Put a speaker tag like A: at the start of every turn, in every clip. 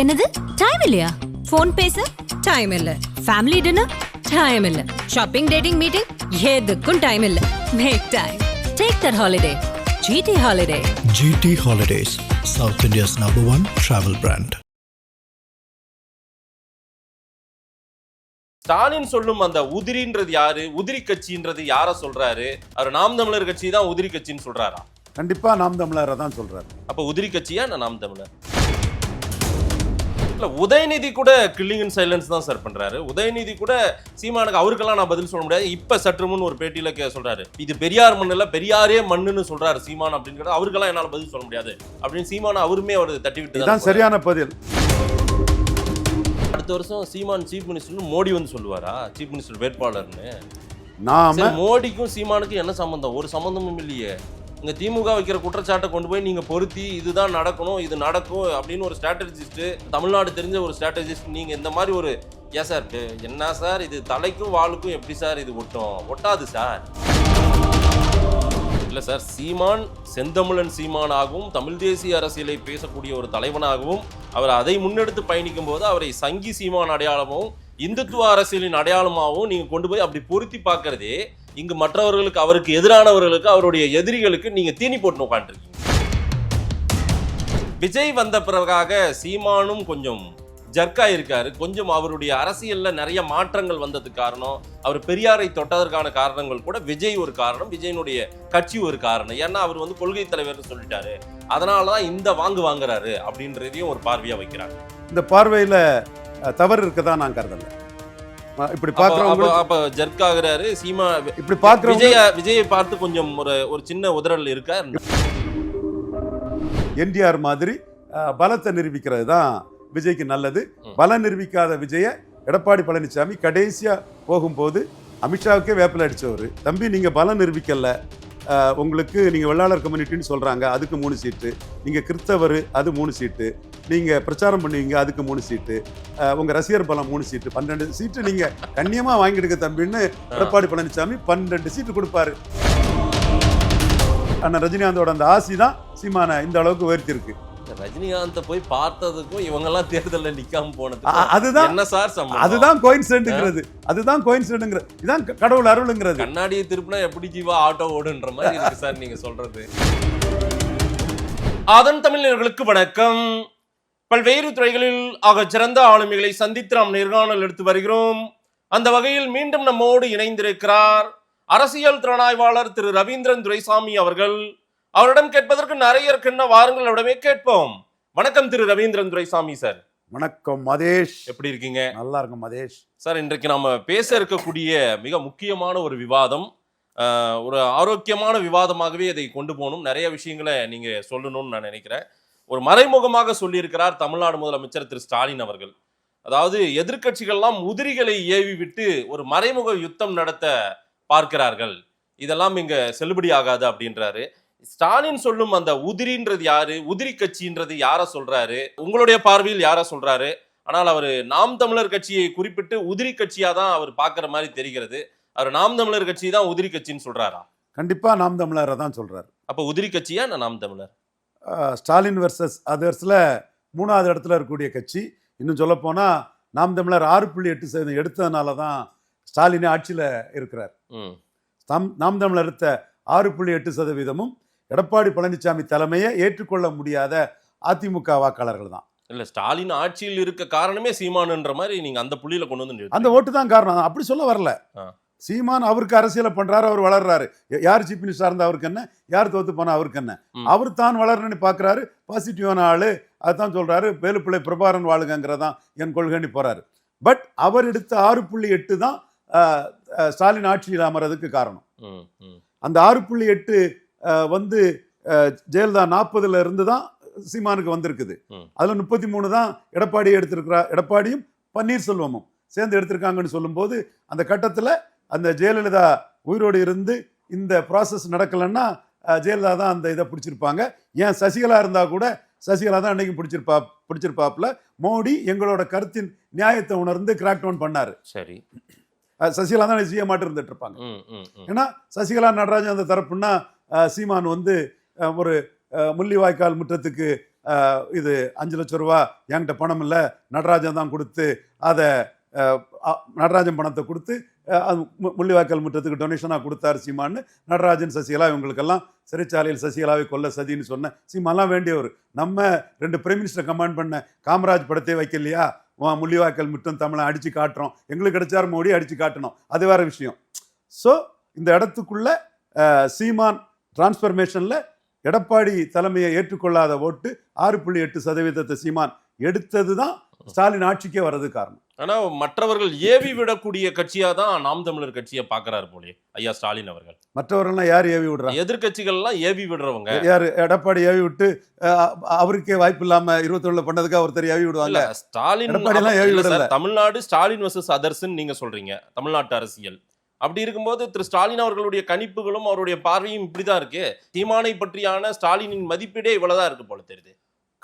A: என்னது டைம் இல்லையா? போன் பேச டைம் இல்ல, ஃபேமிலி டின்னர் டைம் இல்ல, ஷாப்பிங் டேட்டிங் மீட்டிங் எதுக்கும் டைம் இல்ல. Make time. Take that holiday. GT Holiday.
B: GT Holidays, South India's #1 travel brand.
C: Stalin சொல்லும் அந்த உதிரின்றது யாரு, உதிரி கட்சின்றது யார சொல்றாரு? அவர் நாம் தமிழர் கட்சி தான் உதிரி கட்சின்னு சொல்றாரா?
D: கண்டிப்பா நாம் தமிழரை தான் சொல்றாரு.
C: அப்ப உதிரி கட்சியா நாம் தமிழர்? இல்ல, உதயநிதி கூட கில்லிங் இன் சைலன்ஸ் தான் சார் பண்றாரு. உதயநிதி கூட சீமானுக்கு அவருக்கெல்லாம் நான் பதில் சொல்ல முடியாது. இப்ப சற்று முன் ஒரு பேட்டியில சொல்றாரு, இது பெரியார் மண் இல்ல, பெரியாரே மண்ணுன்னு சொல்றாரு சீமான் அப்படிங்கிறது. அவருக்கெல்லாம் என்னால பதில் சொல்ல முடியாது அப்படின்னு சீமான அவருமே அவர் தட்டி விட்டு
D: தான் சரியான பதில்.
C: அடுத்த வருஷம் சீமான் சீஃப் மினிஸ்டர்னு மோடி வந்து சொல்லுவாரா சீஃப் மினிஸ்டர் வேட்பாளர்னு?
D: நாம
C: மோடிக்கும் சீமானுக்கும் என்ன சம்பந்தம்? ஒரு சம்பந்தமும் இல்லையே. இங்க திமுக வைக்கிற குற்றச்சாட்டை கொண்டு போய் நீங்க பொருத்தி இதுதான் நடக்கணும், இது நடக்கும் அப்படின்னு ஒரு ஸ்ட்ராட்டஜிஸ்ட், தமிழ்நாடு தெரிஞ்ச ஒரு ஸ்ட்ராட்டஜிஸ்ட் நீங்க இந்த மாதிரி ஒரு ஏன் சார் என்ன சார் இது தலைக்கும் வாளுக்கும் எப்படி சார் இது ஒட்டாது சார். இல்ல சார், சீமான் செந்தமிழன் சீமானாகவும் தமிழ் தேசிய அரசியலை பேசக்கூடிய ஒரு தலைவனாகவும் அவர் அதை முன்னெடுத்து பயணிக்கும் போது அவரை சங்கி சீமான் அடையாளமும் இந்துத்துவ அரசியலின் அடையாளமாகவும் நீங்க கொண்டு போய் அப்படி பொருத்தி பார்க்கறதே இங்கு மற்றவர்களுக்கு, அவருக்கு எதிரானவர்களுக்கு, அவருடைய எதிரிகளுக்கு நீங்க தீனி போட்டு உட்காந்துருக்கீங்க. விஜய் வந்த பிறகாக சீமானும் கொஞ்சம் ஜர்க்கா இருக்காரு. கொஞ்சம் அவருடைய அரசியல்ல நிறைய மாற்றங்கள் வந்ததுக்கு காரணம், அவர் பெரியாரை தொட்டதற்கான காரணங்கள் கூட விஜய் ஒரு காரணம், விஜயனுடைய கட்சி ஒரு காரணம். ஏன்னா அவர் வந்து கொள்கை தலைவர்னு சொல்லிட்டாரு, அதனாலதான் இந்த வாங்குறாரு அப்படின்றதையும் ஒரு பார்வையா வைக்கிறாங்க.
D: இந்த பார்வையில தவறு இருக்கதான் நான் கருதல. இப்படி பாக்குறவங்க
C: அப்ப ஜர்க் ஆகுறாரு சீமா.
D: இப்படி பாக்குறவங்க
C: விஜயை பார்த்து கொஞ்சம் ஒரு சின்ன உதறல் இருக்கா?
D: என்டிஆர் மாதிரி பலத்தை நிரூபிக்கிறது தான் விஜய்க்கு நல்லது. பலம் நிரூபிக்காத விஜய எடப்பாடி பழனிசாமி கடைசியா போகும்போது அமித்ஷாவுக்கே வேப்பில அடிச்சவர். தம்பி, நீங்க பலம் நிரூபிக்கல, உங்களுக்கு நீங்க வெள்ளாளர் கம்யூனிட்டின்னு சொல்றாங்க, அதுக்கு 3 சீட்டு, நீங்க கிறிஸ்தவர் அது 3 சீட்டு, நீங்க பிரச்சாரம் பண்ணுவீங்க அதுக்கு 3 சீட்டு, உங்க ரசிகர் பலம் 3 சீட்டு, 12 சீட்டு நீங்க கண்ணியமா வாங்கிடுங்க தம்பின்னு எடப்பாடி பழனிசாமி 12 சீட்டு கொடுப்பாரு. ஆனா ரஜினிகாந்தோட அந்த ஆசி தான் சீமான இந்த அளவுக்கு உயர்த்திருக்கு.
C: ரஜினிகாந்த போய் பார்த்ததுக்கும் இவங்க எல்லாம் தேர்தல்ல நிக்காம போனது
D: அதுதான்
C: என்ன சார் சம்பந்தம்?
D: அதுதான் கோயின்சிடென்ட்ங்கிறது, அதுதான் கோயின்சிடென்ட்ங்கிறது, இதான் கடவுள் அருள்ங்கிறது.
C: கண்ணாடியை திருப்பினா எப்படி ஜீவா ஆட்டோ ஓடுன்ற மாதிரி இருக்கு சார் நீங்க சொல்றது. அதன் தமிழர்களுக்கு வணக்கம். பல்வேறு துறைகளில் ஆக சிறந்த ஆளுமைகளை சந்தித்து நாம் நேர்காணல் எடுத்து வருகிறோம். அந்த வகையில் மீண்டும் நம்மோடு இணைந்திருக்கிறார் அரசியல் திறனாய்வாளர் திரு ரவீந்திரன் துரைசாமி அவர்கள். அவரிடம் கேட்பதற்கு நிறைய இருக்குன்னா வாருங்கள் அவரிடமே கேட்போம். வணக்கம் திரு ரவீந்திரன் துரைசாமி சார்.
D: வணக்கம் மதேஷ்,
C: எப்படி இருக்கீங்க?
D: நல்லா இருக்கும் மதேஷ்
C: சார். இன்றைக்கு நம்ம பேச இருக்கக்கூடிய மிக முக்கியமான ஒரு விவாதம், ஒரு ஆரோக்கியமான விவாதமாகவே இதை கொண்டு போகணும். நிறைய விஷயங்களை நீங்க சொல்லணும்னு நான் நினைக்கிறேன். ஒரு மறைமுகமாக சொல்லியிருக்கிறார் தமிழ்நாடு முதலமைச்சர் திரு ஸ்டாலின் அவர்கள். அதாவது எதிர்கட்சிகள்லாம் உதிரிகளை ஏவி விட்டு ஒரு மறைமுக யுத்தம் நடத்த பார்க்கிறார்கள், இதெல்லாம் இங்க செல்லுபடி ஆகாது அப்படின்றாரு. ஸ்டாலின் சொல்லும் அந்த உதிரின்றது யாரு, உதிரி கட்சின்றது யார சொல்றாரு? உங்களுடைய பார்வையில் யார சொல்றாரு? ஆனால் அவர் நாம் தமிழர் கட்சியை குறிப்பிட்டு உதிரி கட்சியா தான் அவர் பாக்குற மாதிரி தெரிகிறது. அவர் நாம் தமிழர் கட்சி தான் உதிரி கட்சின்னு சொல்றாரா?
D: கண்டிப்பா நாம் தமிழரை தான் சொல்றாரு.
C: அப்ப உதிரி கட்சியா நாம் தமிழர்?
D: ஸ்டாலின் வர்சஸ் அதர்ஸ்ல 3வது இடத்துல இருக்கக்கூடிய கட்சி. இன்னும் சொல்ல போனா நாம் தமிழர் 6.8% எடுத்ததுனால தான் ஸ்டாலினே ஆட்சியில இருக்கிறார். நாம் தமிழர் எடுத்த 6.8% எடப்பாடி பழனிசாமி தலைமையை ஏற்றுக்கொள்ள முடியாத அதிமுக வாக்காளர்கள் தான்.
C: இல்ல, ஸ்டாலின் ஆட்சியில் இருக்க காரணமே சீமானுன்ற மாதிரி நீங்க அந்த புள்ளியில கொண்டு வந்து
D: அந்த ஓட்டு தான் காரணம். அப்படி சொல்ல வரல. சீமான் அவருக்கு அரசியலை பண்றாரு, அவர் வளர்றாரு. யார் சீஃப் மினிஸ்டர் இருந்தா அவருக்கு என்ன, யார் தோத்து போனா அவருக்கு என்ன, அவர் தான் வளரணும்னு பாக்குறாரு. பாசிட்டிவான ஆளு, அதுதான் சொல்றாரு. வேலுப்பிள்ளை பிரபாரன் வாழுங்கிறதான் என் கொள்கைன்னு போறாரு. பட் அவர் எடுத்த 6.8 தான் ஸ்டாலின் ஆட்சியில் அமர்றதுக்கு காரணம். அந்த 6.8 வந்து ஜெயலலிதா 40ல் இருந்து தான் சீமானுக்கு வந்திருக்குது. அதுல 33 தான் எடப்பாடி எடுத்திருக்கிறார். எடப்பாடியும் பன்னீர்செல்வமும் சேர்ந்து எடுத்திருக்காங்கன்னு சொல்லும் போது அந்த கட்டத்துல அந்த ஜெயலலிதா உயிரோடு இருந்து இந்த ப்ராசஸ் நடக்கலன்னா ஜெயலலிதா தான் அந்த இதை பிடிச்சிருப்பாங்க. ஏன் சசிகலா இருந்தா கூட சசிகலா தான் அன்னைக்கு பிடிச்சிருப்பாப்புல. மோடி எங்களோட கருத்தின் நியாயத்தை உணர்ந்து கிராக் டவுன் பண்ணாரு.
C: சரி,
D: சசிகலா தான் செய்ய மாட்டு இருந்துட்டு இருப்பாங்க. ஏன்னா சசிகலா நடராஜன் அந்த தரப்புன்னா சீமான் வந்து ஒரு முள்ளிவாய்க்கால் முற்றத்துக்கு இது 5 லட்சம் ரூபா என்கிட்ட பணம் இல்லை, நடராஜன் தான் கொடுத்து அதை நடராஜன் பணத்தை கொடுத்து முள்ளிவாய்க்கால் முற்றத்துக்கு டொனேஷனாக கொடுத்தாரு சீமான்னு நடராஜன் சசிகலா இவங்களுக்கெல்லாம் சிறைச்சாலையில் சசிகலாவை கொல்ல சதின்னு சொன்ன சீமான்லாம் வேண்டியவர். நம்ம 2 பிரைம் மினிஸ்டர் கமாண்ட் பண்ண காமராஜ் படத்தை வைக்கலையா, முள்ளிவாய்க்கால் முற்றம் தமிழை அடித்து காட்டுறோம், எங்களுக்கு கிடைச்சார் மோடி அடித்து காட்டணும், அது வேற விஷயம். ஸோ இந்த இடத்துக்குள்ள சீமான் டிரான்ஸ்ஃபர்மேஷனில் எடப்பாடி தலைமையை ஏற்றுக்கொள்ளாத ஓட்டு 6.8% சீமான் எடுத்தது தான் ஸ்டாலின் ஆட்சிக்கே வர்றது காரணம்.
C: ஆனா மற்றவர்கள் ஏவி விடக்கூடிய கட்சியா தான் நாம் தமிழர் கட்சியை பாக்குறாரு போலே ஐயா ஸ்டாலின் அவர்கள்.
D: மற்றவர்கள்லாம் யார் ஏவி விடுறாங்க?
C: எதிர்கட்சிகள் எல்லாம் ஏவி விடுறவங்க.
D: யாரு? எடப்பாடி ஏவி விட்டு அவருக்கே வாய்ப்பு இல்லாம 21 பண்ணதுக்காக ஒருத்தர் ஏவி விடுவாங்க.
C: ஸ்டாலின் ஏவி விடல. தமிழ்நாடு ஸ்டாலின் வர்சஸ் அதர்ஸ்ன்னு நீங்க சொல்றீங்க, தமிழ்நாட்டு அரசியல். அப்படி இருக்கும்போது திரு ஸ்டாலின் அவர்களுடைய கணிப்புகளும் அவருடைய பார்வையும் இப்படிதான் இருக்கு. சீமானை பற்றியான ஸ்டாலினின் மதிப்பீடே இவ்வளவுதான் இருக்கு போல தெரியுது.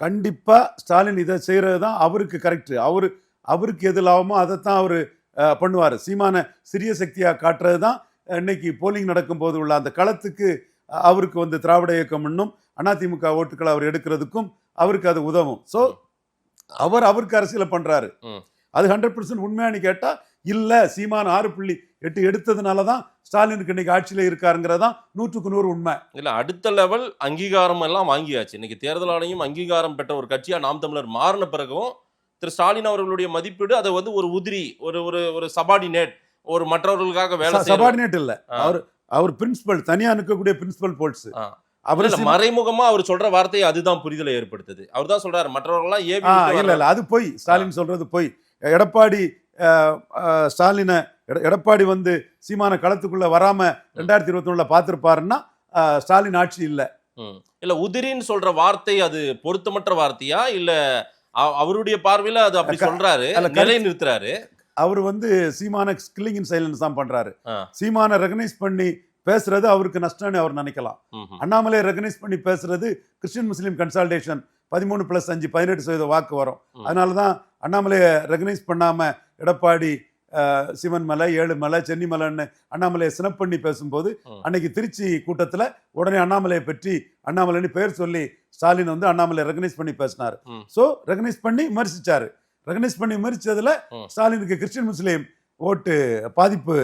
D: கண்டிப்பா ஸ்டாலின் இதை செய்யறது தான் அவருக்கு கரெக்ட். அவருக்கு எது லாபமோ அதைத்தான் அவர் பண்ணுவார். சீமான சிறிய சக்தியா காட்டுறது தான் இன்னைக்கு போலிங் நடக்கும் போது உள்ள அந்த களத்துக்கு அவருக்கு திராவிட இயக்கம் இன்னும் அதிமுக ஓட்டுக்களை அவர் எடுக்கிறதுக்கும் அவருக்கு அது உதவும். ஸோ அவருக்கு அரசியலை பண்றாரு. அது 100% உண்மையானு கேட்டா இல்ல, சீமான் 6.8 எடுத்ததுனால தான் ஸ்டாலினுக்கு இன்னைக்கு ஆட்சியில இருக்காருங்கிறதான் 100க்கு 100 உண்மை.
C: இல்ல, அடுத்த லெவல் அங்கீகாரம் எல்லாம் வாங்கியாச்சு. இன்னைக்கு தேர்தல் ஆணையம் அங்கீகாரம் பெற்ற ஒரு கட்சியா நாம் தமிழர் மாறின பிறகும் திரு ஸ்டாலின் அவர்களுடைய மதிப்பீடு அதை ஒரு உதிரி, ஒரு சபார்டினேட், ஒரு மற்றவர்களுக்காக வேலை
D: சபார்டினேட் இல்ல, அவர் பிரின்சிபல், தனியா நிற்கக்கூடிய பிரின்சிபல் போல்ஸ்.
C: மறைமுகமா அவர் சொல்ற வார்த்தை அதுதான் புரிதலை ஏற்படுத்துது. அவர் தான் சொல்றாரு மற்றவர்கள்லாம் ஏவி
D: இல்ல, அது போய் ஸ்டாலின் சொல்றது போய். எடப்பாடி எடப்பாடி சீமான களத்துக்குள்ள வராம 2021 பார்த்திருப்பாருன்னா ஸ்டாலின் ஆட்சி இல்ல.
C: இல்ல, உதிரின்னு சொல்ற வார்த்தை அது பொருத்தமற்ற வார்த்தையா, இல்ல அவருடைய பார்வையில அது அப்படி சொல்றாரு, நிலை நிறுத்துறாரு?
D: அவர் சீமான கில்லிங் இன் சைலன்ஸ் தான் பண்றாரு. சீமான ரெகனைஸ் பண்ணி பேசுறது அவருக்கு நஷ்டம்னு அவர் நினைக்கலாம். அண்ணாமலை ரெகனைஸ் பண்ணி பேசுறது கிறிஸ்டியன் முஸ்லீம் கன்சால்டேஷன் 13+5 18% வாக்கு வரும். அதனாலதான் அண்ணாமலையை ரெகனைஸ் பண்ணாம எடப்பாடி சிவன்மலை, ஏழுமலை, சென்னிமலைன்னு அண்ணாமலையை சினப் பண்ணி பேசும்போது அன்னைக்கு திருச்சி கூட்டத்துல உடனே அண்ணாமலையை பற்றி அண்ணாமலைன்னு பேர் சொல்லி ஸ்டாலின் அண்ணாமலை ரெகனைஸ் பண்ணி பேசினாரு. சோ ரெகனைஸ் பண்ணி விமர்சிச்சாரு. ரெகனைஸ் பண்ணி விமர்சிச்சதுல ஸ்டாலினுக்கு கிறிஸ்டியன் முஸ்லீம் ஓட்டு பாதிப்பு,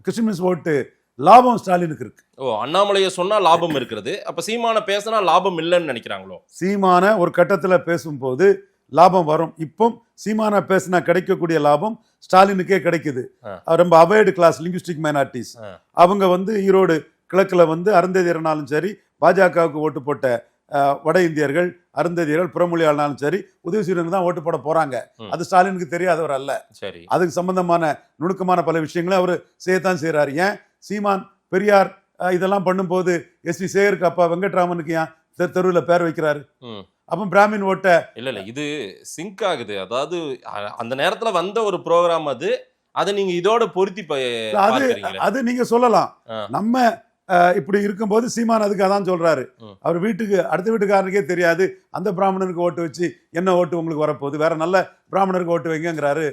D: கிறிஸ்டியன் முஸ்லீம் ஓட்டு லாபம் ஸ்டாலினுக்கு இருக்கு.
C: அண்ணாமலையை சொன்னா லாபம் இருக்கிறது, அப்ப சீமான பேசினா லாபம் இல்லைன்னு நினைக்கிறாங்களோ?
D: சீமான ஒரு கட்டத்துல பேசும்போது லாபம் வரும். இப்போ சீமான பேசினா கிடைக்கக்கூடிய லாபம் ஸ்டாலினுக்கே கிடைக்குது. ரொம்ப அவைடு கிளாஸ் லிங்குஸ்டிக் மைனாரிட்டிஸ் அவங்க ஈரோடு கிழக்குல அருந்ததியர்னாலும் சரி, பாஜகவுக்கு ஓட்டு போட்ட வட இந்தியர்கள், அருந்ததியர்கள், புறமொழியாளனாலும் சரி உதயசூரியன் தான் ஓட்டு போட போறாங்க. அது ஸ்டாலினுக்கு தெரியாதவர் அல்ல. சரி, அதுக்கு சம்பந்தமான நுணுக்கமான பல விஷயங்களும் அவர் செய்யத்தான் செய்யறாரு. ஏன் சீமான் பெரியார் இதெல்லாம் பண்ணும்போது எஸ்வி சேகருக்கு அப்பா வெங்கட்ராமனுக்கு ஏன் தெருவில் பேர் வைக்கிறாரு? அப்ப பிராமின் ஓட்ட
C: இல்ல இது சிங்க் ஆகுது. அதாவது அந்த நேரத்துல வந்த ஒரு ப்ரோக்ராம் அது, அதை நீங்க இதோட பொருத்தி
D: அது நீங்க சொல்லலாம். நம்ம இப்படி இருக்கும்போது சீமான் அதுக்கு அதான் சொல்றாரு. அவர் வீட்டுக்கு அடுத்த வீட்டுக்காரனுக்கே தெரியாது அந்த பிராமணனுக்கு ஓட்டு வச்சு என்ன ஓட்டு உங்களுக்கு வரப்போகுது, வேற நல்ல பிராமணருக்கு ஓட்டு வைங்கிறாரு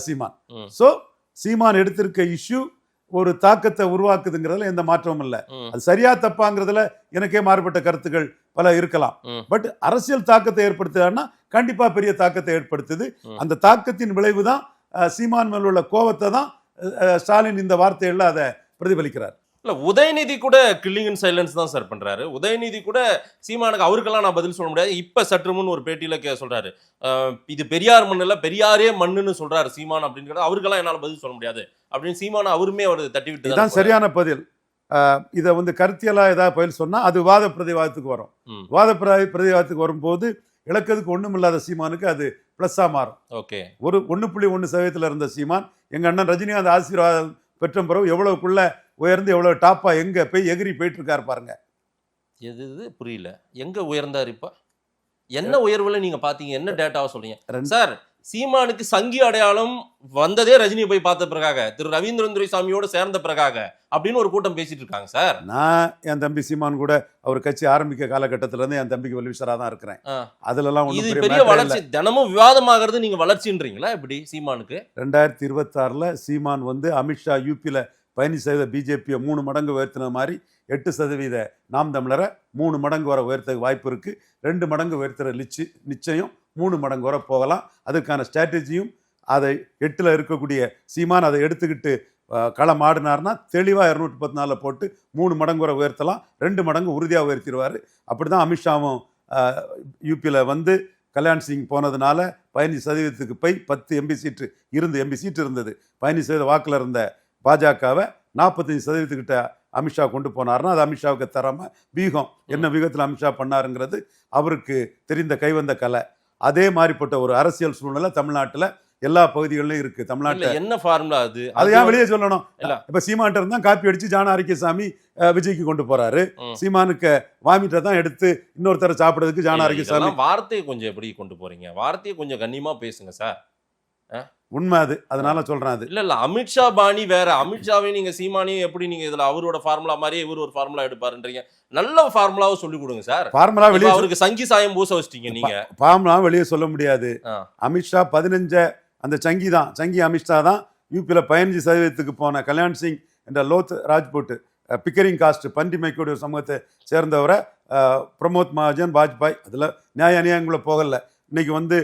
D: சீமான். சோ சீமான் எடுத்திருக்க இஷ்யூ ஒரு தாக்கத்தை உருவாக்குதுங்கிறதுல எந்த மாற்றமும் இல்லை. அது சரியா தப்பாங்கிறதுல எனக்கே மாறுபட்ட கருத்துக்கள் பல இருக்கலாம். பட் அரசியல் தாக்கத்தை ஏற்படுத்துறாருன்னா கண்டிப்பா பெரிய தாக்கத்தை ஏற்படுத்துது. அந்த தாக்கத்தின் விளைவு தான் சீமான் மேல் உள்ள கோபத்தை தான் ஸ்டாலின் இந்த வார்த்தைகள்ல அதை பிரதிபலிக்கிறார்.
C: இல்ல, உதயநிதி கூட கில்லிங் இன் சைலன்ஸ் தான் சார் பண்றாரு. உதயநிதி கூட சீமானுக்கு அவருக்கெல்லாம் நான் பதில் சொல்ல முடியாது. இப்ப சற்று முன் ஒரு பேட்டியில சொல்றாரு, இது பெரியார் மண்ணுல பெரியாரே மண்ணுன்னு சொல்றாரு சீமான் அப்படின்னு. அவருக்கெல்லாம் என்னால பதில் சொல்ல முடியாது அப்படின்னு சீமான அவருமே அவர் தட்டி விட்டு தான்
D: சரியான பதில். இதை கருத்தியலா ஏதாவது பதில் சொன்னா அது வாத பிரதிவாதத்துக்கு வரும். வாத பிரதிவாதத்துக்கு வரும்போது இலக்கத்துக்கு ஒண்ணும் இல்லாத சீமானுக்கு அது பிளஸ்ஸா மாறும். ஓகே, ஒரு 1.1% இருந்த சீமான் எங்க அண்ணன் ரஜினிகாந்த் ஆசீர்வாதம் பெற்ற பிறகு எவ்வளவுக்குள்ள உயர்ந்து எவ்வளவு டாப்பா எங்க போய் எகிரி போயிட்டு இருக்காரு பாருங்க.
C: எது புரியல, எங்க உயர்ந்தாரு? இப்ப என்ன உயர்வுல நீங்க பாத்தீங்க? என்ன டேட்டாவை சொல்றீங்க சார்? சீமானுக்கு சங்கி அடையாளம் வந்ததே ரஜினியை போய் பார்த்த பிறகாக, திரு ரவீந்திரன் துரைசாமியோட சேர்ந்த பிறகாக அப்படின்னு ஒரு கூட்டம் பேசிட்டு இருக்காங்க சார்.
D: நான் என் தம்பி சீமான் கூட அவர் கட்சி ஆரம்பிக்க காலகட்டத்தில இருந்து என் தம்பிக்கு வெல்விஷரா தான் இருக்கிறேன். அதுல எல்லாம்
C: இது பெரிய வளர்ச்சி, தினமும் விவாதமாகிறது நீங்க வளர்ச்சின்றீங்களா எப்படி சீமானுக்கு?
D: 2026 சீமான் அமித்ஷா யூபியில பயணி செய்த பிஜேபியை 3 மடங்கு உயர்த்தின மாதிரி 8% நாம் தமிழரை 3 மடங்கு வர உயர்த்த வாய்ப்பு இருக்கு. 2 மடங்கு உயர்த்துற நிச்சயம் 3 மடங்கு வர போகலாம். அதுக்கான ஸ்ட்ராட்டஜியும் அதை 8ல் இருக்கக்கூடிய சீமான் அதை எடுத்துக்கிட்டு களம் ஆடினார்னா தெளிவாக 214 போட்டு 3 மடங்கு வரை உயர்த்தலாம். 2 மடங்கு உறுதியாக உயர்த்திடுவார். அப்படி தான் அமித்ஷாவும் யூபியில் வந்து கல்யாண் சிங் போனதுனால 15% போய் 10 எம்பி சீட்டு இருந்தது. 15% வாக்கில் இருந்த பாஜகவை 45% கிட்ட அமித்ஷா கொண்டு போனார்னா அது அமித்ஷாவுக்கு தராம வியூகம் என்ன வியூகத்தில் அமித்ஷா பண்ணாருங்கிறது அவருக்கு தெரிந்த கைவந்த கலை. அதே மாதிரிப்பட்ட ஒரு அரசியல் சூழ்நிலை தமிழ்நாட்டில் எல்லா பகுதிகளிலும் இருக்கு. தமிழ்நாட்டில்
C: என்ன ஃபார்முலா அது
D: ஏன் வெளியே சொல்லணும்? இப்ப சீமான்ட்ட இருந்தா காப்பி அடிச்சு ஜான ஆரோக்கியசாமி விஜய்க்கு கொண்டு போறாரு. சீமானுக்கு வாமிட்ட தான் எடுத்து இன்னொருத்தர சாப்பிடுறதுக்கு ஜான ஆரோக்கியசாமி.
C: வார்த்தையை கொஞ்சம் எப்படி கொண்டு போறீங்க? வார்த்தையை கொஞ்சம் கண்ணியமா பேசுங்க சார்.
D: உண்மை அது, அதனால சொல்றேன். அது
C: இல்ல அமித்ஷா பாணி வேற. அமித்ஷாவே நீங்க சீமானையும் எப்படி நீங்க இதுல அவரோட ஃபார்முலா மாதிரியே இவர் ஒரு ஃபார்முலா எடுப்பாருன்றீங்க. நல்ல ஃபார்முலாவை சொல்லி கொடுங்க சார்.
D: ஃபார்முலா வெளியே
C: அவருக்கு சங்கி சாயம் பூச வச்சிட்டீங்க நீங்க.
D: ஃபார்முலா வெளியே சொல்ல முடியாது. அமித்ஷா 15 அந்த சங்கி அமித்ஷா தான் யூபியில் 15% போன கல்யாண் சிங் என்ற லோத் ராஜ்புட் பிக்கரிங் காஸ்ட் பண்டி மைக்கோடைய சமூகத்தை சேர்ந்தவரை பிரமோத் மகாஜன் வாஜ்பாய் அதில் நியாய அநியாயங்களை போகல. இன்னைக்கு வந்து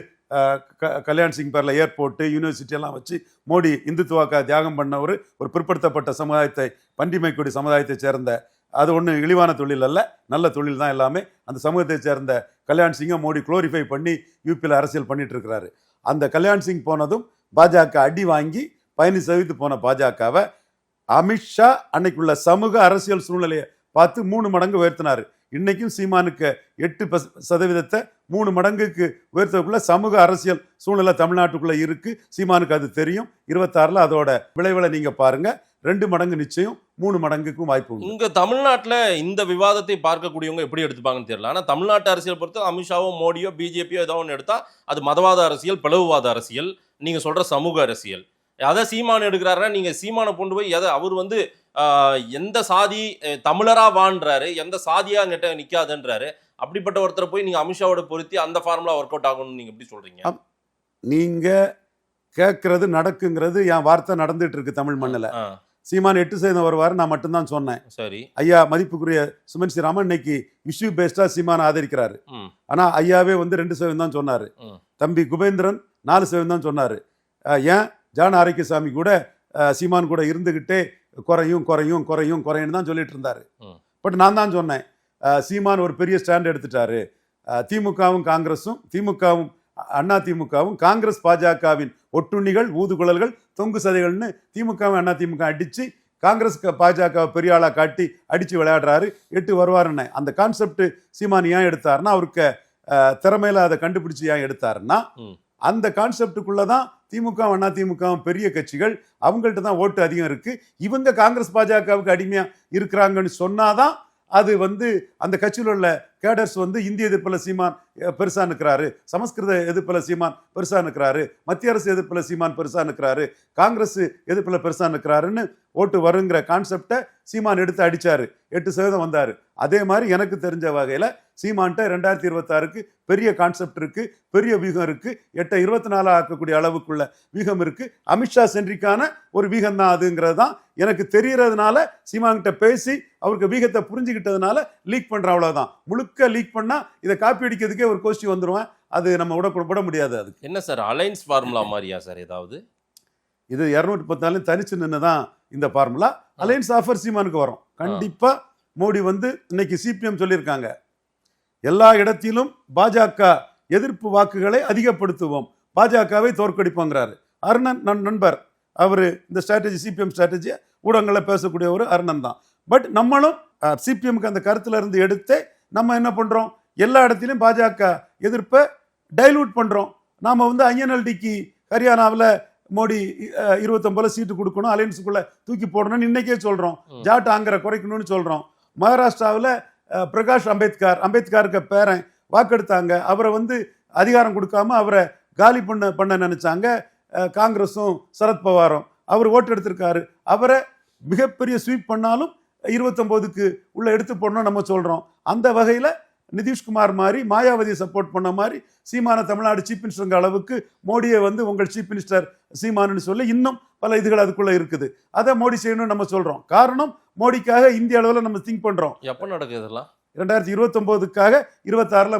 D: கல்யாண் சிங் பேரில் ஏர்போர்ட்டு யூனிவர்சிட்டி எல்லாம் வச்சு மோடி இந்துத்துவாக்கா தியாகம் பண்ணவர் ஒரு பிற்படுத்தப்பட்ட சமுதாயத்தை பண்டி மைக்கோடி சமுதாயத்தை சேர்ந்த அது ஒன்றும் இழிவான தொழில் அல்ல, நல்ல தொழில் தான் எல்லாமே. அந்த சமூகத்தை சேர்ந்த கல்யாண் சிங்கை மோடி குளோரிஃபை பண்ணி யூபியில் அரசியல் பண்ணிட்டு இருக்கிறாரு. அந்த கல்யாண் சிங் போனதும் பாஜக அடி வாங்கி 15% போன பாஜகவை அமித்ஷா அன்னைக்குள்ள சமூக அரசியல் சூழ்நிலையை பார்த்து 3 மடங்கு உயர்த்தினாரு. இன்னைக்கும் சீமானுக்கு 8% 3 மடங்குக்கு உயர்த்தக்குள்ள சமூக அரசியல் சூழ்நிலை தமிழ்நாட்டுக்குள்ள இருக்கு. சீமானுக்கு அது தெரியும். 26ல் அதோட விளைவுகளை நீங்க பாருங்க. 2 மடங்கு நிச்சயம், 3 மடங்குக்கும் வாய்ப்பு உண்டு.
C: இங்க தமிழ்நாட்டில் இந்த விவாதத்தை பார்க்கக்கூடியவங்க எப்படி எடுத்துப்பாங்கன்னு தெரியல. ஆனால் தமிழ்நாட்டு அரசியல் பொறுத்து அமித்ஷாவோ மோடியோ பிஜேபியோ ஏதோ ஒன்று எடுத்தா அது மதவாத அரசியல், பிளவுவாத அரசியல், நீங்க சொல்ற சமூக அரசியல். அதை சீமான் எடுக்கிறாருன்னா நீங்க சீமானை கொண்டு போய் எதை அவர் வந்து எந்த சாதி தமிழரா வான்றாரு, எந்த சாதியா கிட்ட நிக்காதுன்றாரு. அப்படிப்பட்ட ஒருத்தரை போய் நீங்க அமித்ஷாவோட பொருத்தி அந்த ஃபார்முலா ஒர்க் அவுட் ஆகும்னு நீங்க எப்படி சொல்றீங்க?
D: நீங்க கேட்கறது நடக்குங்கிறது என் வார்த்தை நடந்துட்டு இருக்கு தமிழ் மண்ணில். சீமான் 8% வருவார் நான் மட்டும்தான் சொன்னேன்.
C: சரி,
D: ஐயா மதிப்புக்குரிய சுமன் ஸ்ரீராமன் இன்னைக்கு இஷ்யூ பேஸ்டா சீமான் ஆதரிக்கிறாரு. ஆனா ஐயாவே வந்து 2% தான் சொன்னாரு. தம்பி குபேந்திரன் 4% தான் சொன்னாரு. ஏன் ஜான ஆரோக்கியசாமி கூட சீமான் கூட இருந்துகிட்டே குறையும் தான் சொல்லிட்டு இருந்தாரு. பட் நான் தான் சொன்னேன் சீமான் ஒரு பெரிய ஸ்டாண்ட் எடுத்துட்டாரு. திமுகவும் காங்கிரஸும் அதிமுகவும் காங்கிரஸ் பாஜகவின் ஒட்டுண்ணிகள், ஊதுகுழல்கள், தொங்கு சதைகள்னு திமுகவும் அதிமுக அடிச்சு காங்கிரஸ் பாஜக பெரிய ஆளா காட்டி அடிச்சு விளையாடுறாரு. 8 வருவாருன்னு அந்த கான்செப்ட் சீமான் ஏன் எடுத்தாருன்னா அவருக்கு திறமையில அதை கண்டுபிடிச்சு ஏன் எடுத்தாருன்னா அந்த கான்செப்டுக்குள்ளதான் திமுகவும் அதிமுகவும் பெரிய கட்சிகள், அவங்கள்ட்ட தான் ஓட்டு அதிகம் இருக்கு. இவங்க காங்கிரஸ் பாஜகவுக்கு அடிமையா இருக்கிறாங்கன்னு சொன்னாதான் அது வந்து அந்த கட்சியில் உள்ள கேடர்ஸ் வந்து இந்திய எதிர்ப்புல சீமான் பெருசா நிற்கிறாரு, சமஸ்கிருத எதிர்ப்புல சீமான் பெருசா நிற்கிறாரு, மத்திய அரசு எதிர்ப்புல சீமான் பெருசா நிற்கிறாரு, காங்கிரஸ் எதிர்ப்புல பெருசா நிற்கிறாருன்னு ஓட்டு வருங்கிற கான்செப்டை சீமான் எடுத்து அடிச்சாரு. 8% வந்தாரு. அதே மாதிரி எனக்கு தெரிஞ்ச வகையில சீமான்ட்ட 2026க்கு பெரிய கான்செப்ட் இருக்கு, பெரிய வீகம் இருக்கு. 8-24 ஆக்கக்கூடிய அளவுக்குள்ள வீகம் இருக்கு. அமித்ஷா சென்றிக்கான ஒரு வீகம் தான் அதுங்கிறது தான் எனக்கு தெரியறதுனால சீமான்கிட்ட பேசி அவருக்கு வீகத்தை புரிஞ்சுக்கிட்டதுனால லீக் பண்ற அவ்வளவுதான். முழுக்க லீக் பண்ணா இதை காப்பி அடிக்கிறதுக்கே ஒரு கோஷ்டி வந்துருவேன். அது நம்ம விட முடியாது. அதுக்கு
C: என்ன சார் அலைன்ஸ் ஃபார்முலா மாதிரியா சார் ஏதாவது?
D: இது 214 தனிச்சு நின்னுதான் இந்த ஃபார்முலா. அலைன்ஸ் ஆஃபர் சீமானுக்கு வரும் கண்டிப்பா. மோடி வந்து இன்னைக்கு சிபிஎம் சொல்லியிருக்காங்க எல்லா இடத்திலும் பாஜக எதிர்ப்பு வாக்குகளை அதிகப்படுத்துவோம், பாஜகவை தோற்கடிப்போங்கிறாரு. அருணன் நண்பர் அவரு இந்த ஸ்ட்ராட்டஜி சிபிஎம் ஸ்ட்ராட்டஜியை ஊடகங்களில் பேசக்கூடிய ஒரு அருணன் தான். பட் நம்மளும் சிபிஎம்க்கு அந்த கருத்துல இருந்து எடுத்து நம்ம என்ன பண்றோம், எல்லா இடத்திலும் பாஜக எதிர்ப்பை டைலூட் பண்றோம். நாம வந்து ஐஎன்எல்டிக்கு ஹரியானாவில் மோடி 29 சீட்டு கொடுக்கணும், அலையன்ஸுக்குள்ள தூக்கி போடணும்னு இன்னைக்கே சொல்றோம். ஜாட் ஆங்கரை குறைக்கணும்னு சொல்றோம். மகாராஷ்டிராவில் பிரகாஷ் அம்பேத்கருக்கு பேரன் வாக்கெடுத்தாங்க. அவரை வந்து அதிகாரம் கொடுக்காம அவரை காலி பண்ண நினைச்சாங்க காங்கிரஸும் சரத்பவாரும். அவர் ஓட்டு எடுத்திருக்காரு. அவரை மிகப்பெரிய ஸ்வீப் பண்ணாலும் 29க்கு உள்ள எடுத்து போடணும் நம்ம சொல்றோம். அந்த வகையில நிதிஷ்குமார் மாதிரி மாயாவதியை சப்போர்ட் பண்ண மாதிரி சீமான தமிழ்நாடு சீஃப் மினிஸ்டருங்க அளவுக்கு மோடியை வந்து உங்கள் சீஃப் மினிஸ்டர் சீமானுன்னு சொல்லி இன்னும் பல இதுகள் அதுக்குள்ள இருக்குது. அதை மோடி செய்யணும்னு நம்ம சொல்றோம். காரணம் மோடிக்காக இந்திய அளவில் நம்ம திங்க் பண்றோம்.
C: எப்ப நடக்குது இதெல்லாம்?
D: 2029க்காக 26ல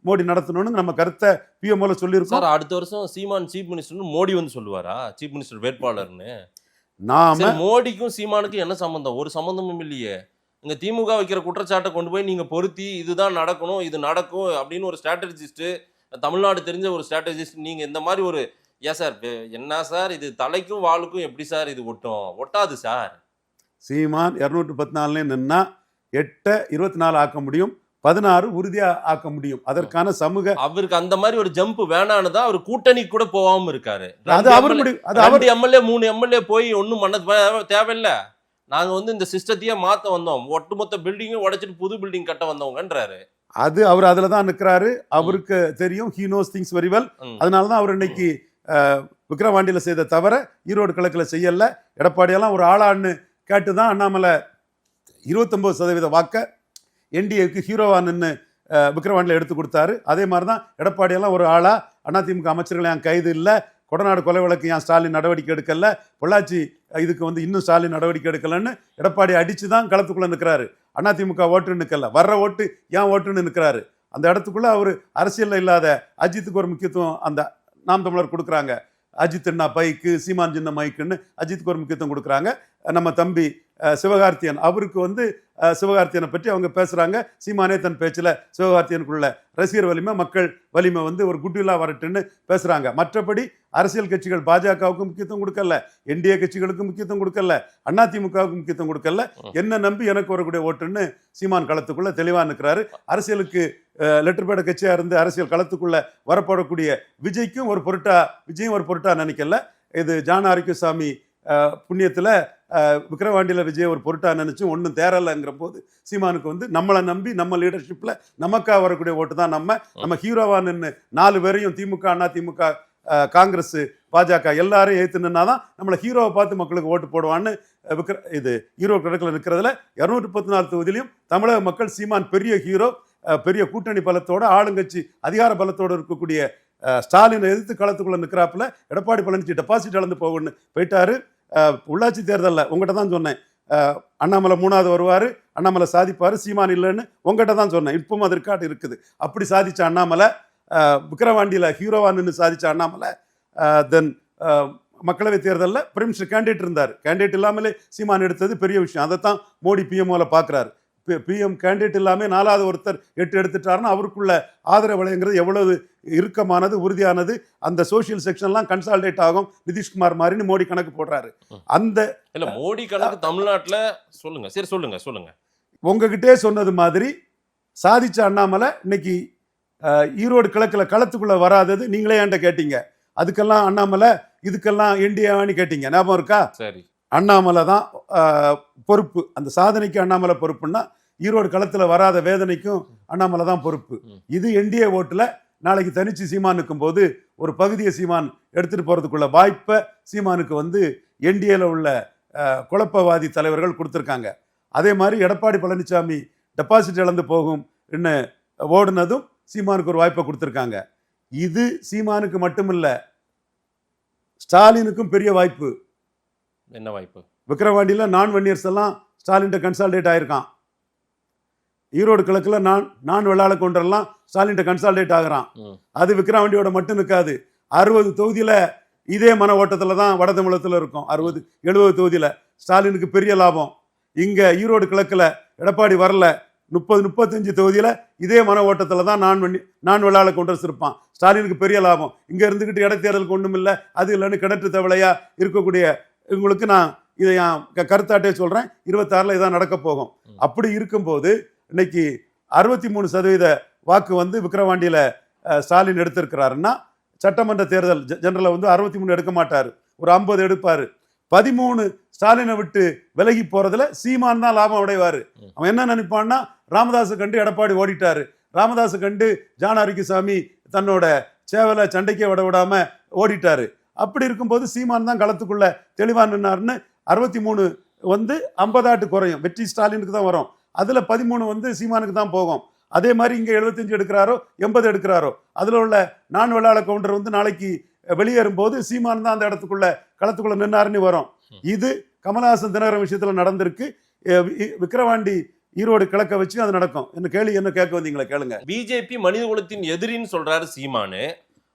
D: மோடி நடத்தணும்னு நம்ம கருத்தை பிஎம்ஓல சொல்லியிருக்கோம்.
C: சார் அடுத்த வருஷம் சீமான் சீஃப் மினிஸ்டர்னு மோடி வந்து சொல்லுவாரா சீஃப் மினிஸ்டர் வேட்பாளர்னு?
D: நாம
C: மோடிக்கும் சீமானுக்கும் என்ன சம்பந்தம்? ஒரு சம்பந்தமும் இல்லையே. இங்க திமுக வைக்கிற குற்றச்சாட்டை கொண்டு போய் நீங்க பொருத்தி இதுதான் நடக்கணும், இது நடக்கும் அப்படின்னு ஒரு ஸ்ட்ராட்டஜிஸ்ட், தமிழ்நாடு தெரிஞ்ச ஒரு ஸ்ட்ராட்டஜிஸ்ட் நீங்க இந்த மாதிரி ஒரு ஏன் சார் என்ன சார் இது தலைக்கும் வாளுக்கும் எப்படி சார் இது ஒட்டாது சார்.
D: சீமான் 214 நின்னா 8 24 ஆக்க முடியும், 16 உறுதியா ஆக்க முடியும். அதற்கான சமூக
C: அவருக்கு அந்த மாதிரி ஒரு ஜம்ப் வேணான்னு தான் அவர் கூட்டணி கூட போகாம இருக்காரு.
D: அது அவர் முடிவு. அது அவர்
C: எம்எல்ஏ 3 எம்எல்ஏ போய் ஒன்னும் பண்ண தேவையில்லை, நாங்க வந்து இந்த சிஸ்டத்தையே மாத்த வந்தோம், ஒட்டுமொத்த பில்டிங்கும் உடைச்சிட்டு புது பில்டிங் கட்ட வந்தவங்கன்றாரு.
D: அது அவர் அதுல தான் நிற்கிறாரு. அவருக்கு தெரியும், he knows things very well. அதனாலதான் அவர் இன்னைக்கு விக்கிரவாண்டியில செய்த தவிர ஈரோடு கிழக்கில் செய்யல. எடப்பாடியெல்லாம் ஒரு ஆளான்னு கேட்டுதான் அண்ணாமலை 29% வாக்க என்டிஏக்கு ஹீரோவா நின்று விக்கிரவாண்டியில் எடுத்து கொடுத்தாரு. அதே மாதிரி தான் எடப்பாடியெல்லாம் ஒரு ஆளா அதிமுக அமைச்சர்கள் என் கைது இல்லை, கொடநாடு கொலை வழக்கு ஏன் ஸ்டாலின் நடவடிக்கை எடுக்கல, பொள்ளாச்சி இதுக்கு வந்து இன்னும் ஸ்டாலின் நடவடிக்கை எடுக்கலன்னு எடப்பாடி அடிச்சு தான் களத்துக்குள்ள நிற்கிறாரு. அதிமுக ஓட்டுன்னு நிற்கல, வர்ற ஓட்டு ஏன் ஓட்டுன்னு நிற்கிறாரு. அந்த இடத்துக்குள்ள அவர் அரசியல்ல இல்லாத அஜித்துக்கு ஒரு முக்கியத்துவம் அந்த நாம் தமிழர் கொடுக்குறாங்க. அஜித் அண்ணா பைக்கு, சீமான் சின்ன மைக்குன்னு அஜித்துக்கு ஒரு முக்கியத்துவம் கொடுக்குறாங்க. நம்ம தம்பி சிவகார்த்தியன், அவருக்கு வந்து சிவகார்த்தியனை பற்றி அவங்க பேசுகிறாங்க. சீமானே தன் பேச்சில் சிவகார்த்தியனுக்குள்ள ரசிகர் வலிமை, மக்கள் வலிமை வந்து ஒரு குட்வில்லாக வரட்டுன்னு பேசுகிறாங்க. மற்றபடி அரசியல் கட்சிகள் பாஜகவுக்கு முக்கியத்துவம் கொடுக்கல, என்டிஏ கட்சிகளுக்கு முக்கியத்துவம் கொடுக்கல, அதிமுகவுக்கு முக்கியத்துவம் கொடுக்கல. என்ன நம்பி எனக்கு வரக்கூடிய ஓட்டுன்னு சீமான் களத்துக்குள்ள தெளிவாக நிற்கிறாரு. அரசியலுக்கு லெட்டர் பேட கட்சியாக இருந்து அரசியல் களத்துக்குள்ள வரப்படக்கூடிய விஜயும் ஒரு பொருட்டா நினைக்கல. இது ஜான ஆரோக்கியசாமி புண்ணியத்தில் விக்கிரவாண்டியில் விஜய் ஒரு பொருட்டா நினைச்சு ஒன்றும் தேரலைங்கிற போது சீமானுக்கு வந்து நம்மளை நம்பி நம்ம லீடர்ஷிப்ல நமக்காக வரக்கூடிய ஓட்டு தான் நம்ம ஹீரோவா நின்று 4 பேரையும் திமுக, அதிமுக, காங்கிரஸ், பாஜக எல்லாரும் ஏற்று நின்னாதான் நம்மளை ஹீரோவை பார்த்து மக்களுக்கு ஓட்டு போடுவான்னு இது ஈரோடு கிழக்கில் நிற்கிறதுல 214 தொகுதியிலையும் தமிழக மக்கள் சீமான் பெரிய ஹீரோ, பெரிய கூட்டணி பலத்தோட ஆளுங்கட்சி அதிகார பலத்தோடு இருக்கக்கூடிய ஸ்டாலினை எதிர்த்து களத்துக்குள்ள நிற்கிறாப்புல எடப்பாடி பழனிசாமி டெபாசிட் இழந்து போகணும்னு போயிட்டாரு. உள்ளாட்சி தேர்தலில் உங்கள்கிட்ட தான் சொன்னேன், அண்ணாமலை 3வது வருவார், அண்ணாமலை சாதிப்பார், சீமான் இல்லைன்னு உங்கள்கிட்ட தான் சொன்னேன். இப்பவும் அது ரெக்கார்டு இருக்குது. அப்படி சாதிச்ச அண்ணாமலை, விக்கிரவாண்டியில் ஹீரோவா நின்று சாதிச்ச அண்ணாமலை, தென் மக்களவை தேர்தலில் பிரைம் மினிஸ்டர் கேண்டிடேட் இருந்தார். கேண்டிடேட் இல்லாமலே சீமான் எடுத்தது பெரிய விஷயம். அதைத்தான் மோடி பிஎம்ஓவில் பார்க்குறாரு. பிஎம் கேண்டிடேட் இல்லாமல் 4வது ஒருத்தர் 8 எடுத்துட்டாருன்னா அவருக்குள்ள ஆதரவு வளையங்கிறது எவ்வளவு இறுக்கமானது, உறுதியானது. அந்த சோசியல் செக்ஷன்லாம் கன்சால்டேட் ஆகும் நிதிஷ்குமார் மாதிரின்னு மோடி கணக்கு போடுறாரு. அந்த
C: இல்ல மோடி கணக்கு தமிழ்நாட்டில் சொல்லுங்க. சரி சொல்லுங்க.
D: உங்ககிட்டே சொன்னது மாதிரி சாதிச்ச அண்ணாமலை இன்னைக்கு ஈரோடு கிழக்கில் களத்துக்குள்ள வராதது நீங்களே என்கிட்ட கேட்டீங்க. அதுக்கெல்லாம் அண்ணாமலை, இதுக்கெல்லாம் என்டிஏவான்னு கேட்டீங்க, ஞாபகம் இருக்கா?
C: சரி,
D: அண்ணாமலை தான் பொறுப்பு. அந்த சாதனைக்கு அண்ணாமலை பொறுப்புன்னா ஈரோடு களத்தில் வராத வேதனைக்கும் அண்ணாமலை தான் பொறுப்பு. இது என்டிஏ ஓட்டுல நாளைக்கு தனிச்சு சீமான் நிற்கும் போது ஒரு பகுதியை சீமான் எடுத்துட்டு போறதுக்குள்ள வாய்ப்பை சீமானுக்கு வந்து என்டிஏல உள்ள குழப்பவாதி தலைவர்கள் கொடுத்துருக்காங்க. அதே மாதிரி எடப்பாடி பழனிசாமி டெபாசிட் இழந்து போகும் என்ன ஓடுனதும் சீமானுக்கு ஒரு வாய்ப்பை கொடுத்துருக்காங்க. இது சீமானுக்கு மட்டுமில்ல, ஸ்டாலினுக்கும் பெரிய வாய்ப்பு.
C: என்ன வாய்ப்பு?
D: விக்கிரவாண்டியில் நான் வன்னியர்ஸ் எல்லாம் ஸ்டாலின் கன்சால்டேட் ஆயிருக்கான். ஈரோடு கிழக்குல நான் வெள்ளாள கொண்டெல்லாம் ஸ்டாலின் கன்சால்டேட் ஆகிறான். அது விக்கிரவாண்டியோட மட்டும் நிற்காது. 60 தொகுதியில இதே மன ஓட்டத்துல தான் வட தமிழகத்துல இருக்கும். 60-70 தொகுதியில ஸ்டாலினுக்கு பெரிய லாபம். இங்க ஈரோடு கிழக்குல எடப்பாடி வரல, 30-35 தொகுதியில இதே மன ஓட்டத்துல தான் நான் வெள்ளாள கொண்டர்ஸ் இருப்பான். ஸ்டாலினுக்கு பெரிய லாபம். இங்க இருந்துகிட்டு இடைத்தேர்தலுக்கு ஒண்ணும் இல்லை, அது இல்லைன்னு கிணற்று தவளையா இருக்கக்கூடிய உங்களுக்கு நான் இதை கருத்தாட்டே சொல்றேன். 26ல் இதான் நடக்க போகும். அப்படி இருக்கும்போது இன்னைக்கு 63% வாக்கு வந்து விக்கிரவாண்டியில ஸ்டாலின் எடுத்திருக்கிறாருன்னா சட்டமன்ற தேர்தல் ஜெனரலை வந்து 63 எடுக்க மாட்டாரு, ஒரு 50 எடுப்பாரு. 13 ஸ்டாலினை விட்டு விலகி போறதுல சீமான் தான் லாபம் அடைவாரு. அவன் என்ன நினைப்பான்னா, ராமதாஸை கண்டு எடப்பாடி ஓடிட்டாரு, ராமதாஸை கண்டு ஜான ஆரோக்கியசாமி தன்னோட சேவலை சண்டைக்கே விடாம ஓடிட்டாரு. அப்படி இருக்கும்போது சீமான் தான் களத்துக்குள்ள தெளிவா நின்னாருன்னு 63 வந்து 50 குறையும், வெற்றி ஸ்டாலினுக்கு தான் வரும். அதுல 13 வந்து சீமானுக்கு தான் போகும். அதே மாதிரி இங்க 75 எடுக்கிறாரோ 80 எடுக்கிறாரோ அதுல உள்ள நான் வெள்ளாள கவுண்டர் வந்து நாளைக்கு வெளியேறும் போது சீமான் தான் அந்த இடத்துக்குள்ள களத்துக்குள்ள நின்னாருன்னு வரும். இது கமலஹாசன் தினகரன் விஷயத்துல நடந்திருக்கு. விக்கிரவாண்டி ஈரோடு கிழக்க வச்சு அது நடக்கும். என்ன கேள்வி என்ன கேட்க வந்தீங்களா கேளுங்க.
C: பிஜேபி மனித குலத்தின் எதிரின்னு சொல்றாரு சீமானு.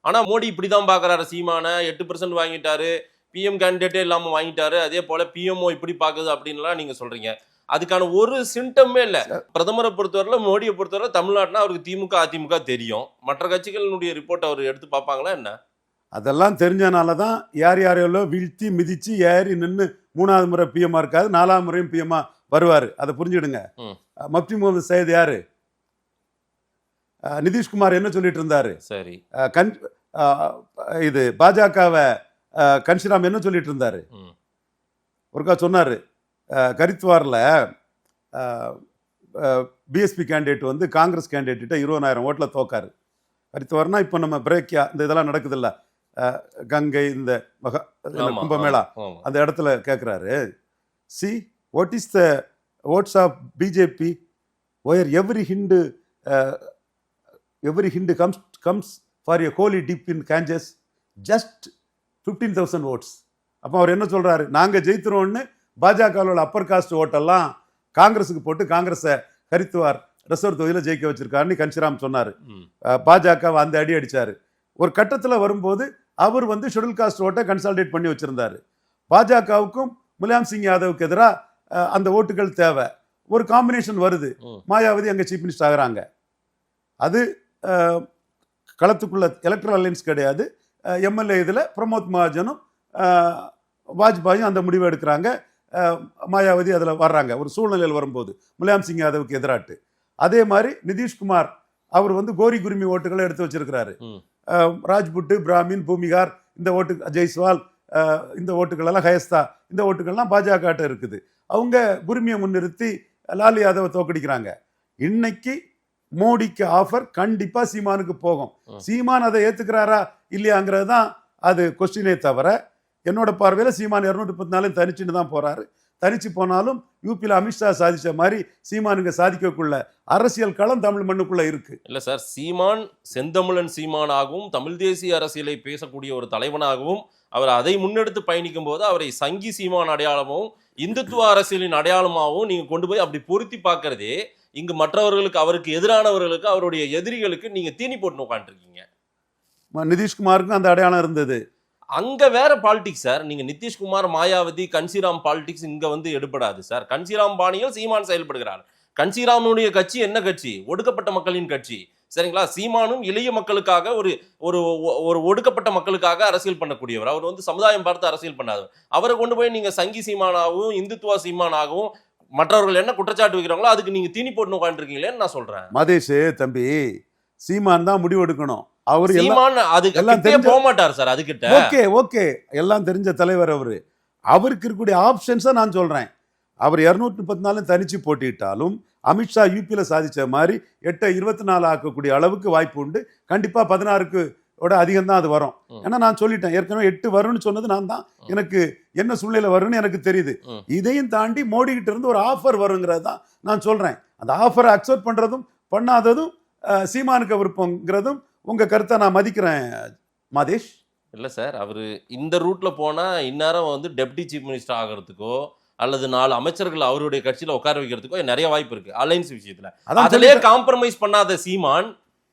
C: ஆனா மோடி இப்படிதான் பாக்குறாரு சீமான. 8% வாங்கிட்டாரு, பிஎம் கேண்டிடேட்டே இல்லாம வாங்கிட்டாரு, அதே போல பிஎம்ஓ இப்படி பாக்குது அப்படின்லாம் நீங்க சொல்றீங்க. அதுக்கான ஒரு சிம்டமே இல்ல. பிரதமரை பொறுத்தவரை, மோடியை பொறுத்தவரை தமிழ்நாட்டுனா அவருக்கு திமுக அதிமுக தெரியும். மற்ற கட்சிகளினுடைய ரிப்போர்ட் அவர் எடுத்து பார்ப்பாங்களா என்ன?
D: அதெல்லாம் தெரிஞ்சனால தான் யார் யாரையோ வீழ்த்தி மிதிச்சு ஏறி நின்று 3வது முறை பிஎம்ஆ இருக்காது, 4வது முறையும் பிஎம்ஆ வருவாரு. அதை புரிஞ்சுடுங்க. மப்தி முகமது சையத் யாரு? நிதிஷ்குமார் என்ன சொல்லிட்டு இருந்தாரு?
C: சரி,
D: இது பாஜகவை கன்ஷிராம் என்ன சொல்லிட்டு இருந்தாரு? ஒருக்கா சொன்னாரு, கரித்வாரில் பிஎஸ்பி கேண்டிடேட் வந்து காங்கிரஸ் கேண்டிடேட்ட 20,000 ஓட்டில் தோக்காரு. கரித்வார்னா இப்போ நம்ம பிரேக்கியா இந்த இதெல்லாம் நடக்குது இல்ல, கங்கை இந்த கும்பமேளா அந்த இடத்துல கேட்குறாரு, see what is the votes of BJP where every Hindu comes for a holy dip in Ganges, just 15,000 votes. அப்போ அவர் என்ன சொல்றாரு, நாங்க ஜெயித்துறோம்னு பாஜகவோட அப்பர் காஸ்ட் ஓட்டெல்லாம் காங்கிரஸுக்கு போட்டு காங்கிரஸை ஹரித்வார் ரிசர்வ் தொகுதியில் ஜெயிக்க வச்சிருக்காருன்னு கன்ஷிராம் சொன்னாரு. பாஜக அந்த அடி அடிச்சாரு. ஒரு கட்டத்தில் வரும்போது அவர் வந்து ஷெட்யூல் காஸ்ட் ஓட்டை கன்சால்டேட் பண்ணி வச்சிருந்தாரு. பாஜகவுக்கும் முலாயம் சிங் யாதவுக்கு எதிராக அந்த ஓட்டுகள் தேவை. ஒரு காம்பினேஷன் வருது, மாயாவதி அங்கே சீஃப் மினிஸ்டர் ஆகிறாங்க. அது களத்துக்குள்ள எலக்ட்ரல் அலையன்ஸ் கிடையாது. எம்எல்ஏ இதில் பிரமோத் மகாஜனும் வாஜ்பாயும் அந்த முடிவை எடுக்கிறாங்க. மாயாவதி அதில் வர்றாங்க ஒரு சூழ்நிலையில் வரும்போது முலாயம் சிங் யாதவுக்கு எதிராட்டு. அதே மாதிரி நிதிஷ்குமார் அவர் வந்து கோரி குருமி ஓட்டுகளை எடுத்து வச்சிருக்கிறாரு. ராஜ்புட்டு, பிராமின், பூமிகார் இந்த ஓட்டு, ஜெய்ஸ்வால் இந்த ஓட்டுகள் எல்லாம், ஹயஸ்தா இந்த ஓட்டுகள்லாம் பாஜக இருக்குது. அவங்க குருமியை முன்னிறுத்தி லாலு யாதவை தோக்கடிக்கிறாங்க. இன்னைக்கு மோடிக்கு ஆஃபர் கண்டிப்பா சீமானுக்கு போகும். சீமான் அதை ஏத்துக்கிறாரா இல்லையாங்கிறது தான் அது கொஸ்டினே தவிர, என்னோட பார்வையில் சீமான் 234 தனிச்சுன்னு தான் போறாரு. தனிச்சு போனாலும் யூபியில் அமித்ஷா சாதிச்ச மாதிரி சீமானுக்கு சாதிக்கக்குள்ள அரசியல் களம் தமிழ் மண்ணுக்குள்ள இருக்கு.
C: இல்ல சார், சீமான் செந்தமிழன் சீமானாகவும் தமிழ் தேசிய அரசியலை பேசக்கூடிய ஒரு தலைவனாகவும் அவர் அதை முன்னெடுத்து பயணிக்கும் போது அவரை சங்கி சீமான் அடையாளமாகவும் இந்துத்துவ அரசியலின் அடையாளமாகவும் நீங்க கொண்டு போய் அப்படி பொருத்தி பார்க்கறதே இங்கு மற்றவர்களுக்கு, அவருக்கு எதிரானவர்களுக்கு, அவருடைய எதிரிகளுக்கு நீங்க தீனி போட்டு உட்காந்துருக்கீங்க.
D: நிதிஷ்குமாருக்கும் அந்த அடையாளம் இருந்தது.
C: அங்க வேற பாலிடிக்ஸ் சார். நீங்க நிதிஷ்குமார், மாயாவதி, கன்சிராம் பாலிடிக்ஸ் இங்க வந்து எடுபடாது சார். கன்சிராம் பாணியில் சீமான் செயல்படுகிறார். கன்சிராமுடைய கட்சி என்ன கட்சி? ஒடுக்கப்பட்ட மக்களின் கட்சி. சரிங்களா? சீமானும் எளிய மக்களுக்காக, ஒரு ஒரு ஒடுக்கப்பட்ட மக்களுக்காக அரசியல் பண்ணக்கூடியவர். அவர் வந்து சமுதாயம் பார்த்து அரசியல் பண்ணாதவர். அவரை கொண்டு போய் நீங்க சங்கி சீமானாகவும் இந்துத்துவ சீமானாகவும் மற்றவர்கள் என்ன குற்றச்சாட்டு வைக்கிறாங்களோ அதுக்கு நீங்க தீனி போட்டு உட்காந்துருக்கீங்களேன்னு நான் சொல்றேன்.
D: மதேஷ் தம்பி, சீமான் தான் முடிவு எடுக்கணும். அவர்
C: எல்லாம் போக மாட்டார் சார். அதுக்கிட்ட
D: ஓகே எல்லாம் தெரிஞ்ச தலைவர் அவரு. அவருக்கு இருக்கக்கூடிய ஆப்ஷன்ஸை நான் சொல்றேன். அவர் 234 தனிச்சு போட்டிட்டாலும் அமித்ஷா யூபியில் சாதிச்ச மாதிரி 8-24 ஆக்கக்கூடிய அளவுக்கு வாய்ப்பு உண்டு. கண்டிப்பா 16க்கு அதிகம் தான் அது வரும். ஏன்னா நான் சொல்லிட்டேன் ஏற்கனவே 8 வரும்னு சொன்னது நான் தான். எனக்கு என்ன சூழ்நிலை வரும்னு எனக்கு தெரியுது. இதையும் தாண்டி மோடி கிட்ட இருந்து ஒரு ஆஃபர் வருங்கிறது தான் நான் சொல்றேன். அந்த ஆஃபரை அக்செப்ட் பண்றதும் பண்ணாததும் சீமானுக்கு விருப்பங்கிறதும் உங்க கருத்தை நான் மதிக்கிறேன் மாதேஷ்.
C: இல்ல சார், அவரு இந்த ரூட்ல போனா இந்நேரம் வந்து டெப்டி சீஃப் மினிஸ்டர் ஆகிறதுக்கோ அல்லது 4 அமைச்சர்கள் அவருடைய கட்சியில உட்கார வைக்கிறதுக்கோ நிறைய வாய்ப்பு இருக்கு அலைன்ஸ் விஷயத்துல. அதுலயே காம்ப்ரமைஸ் பண்ணாத சீமான்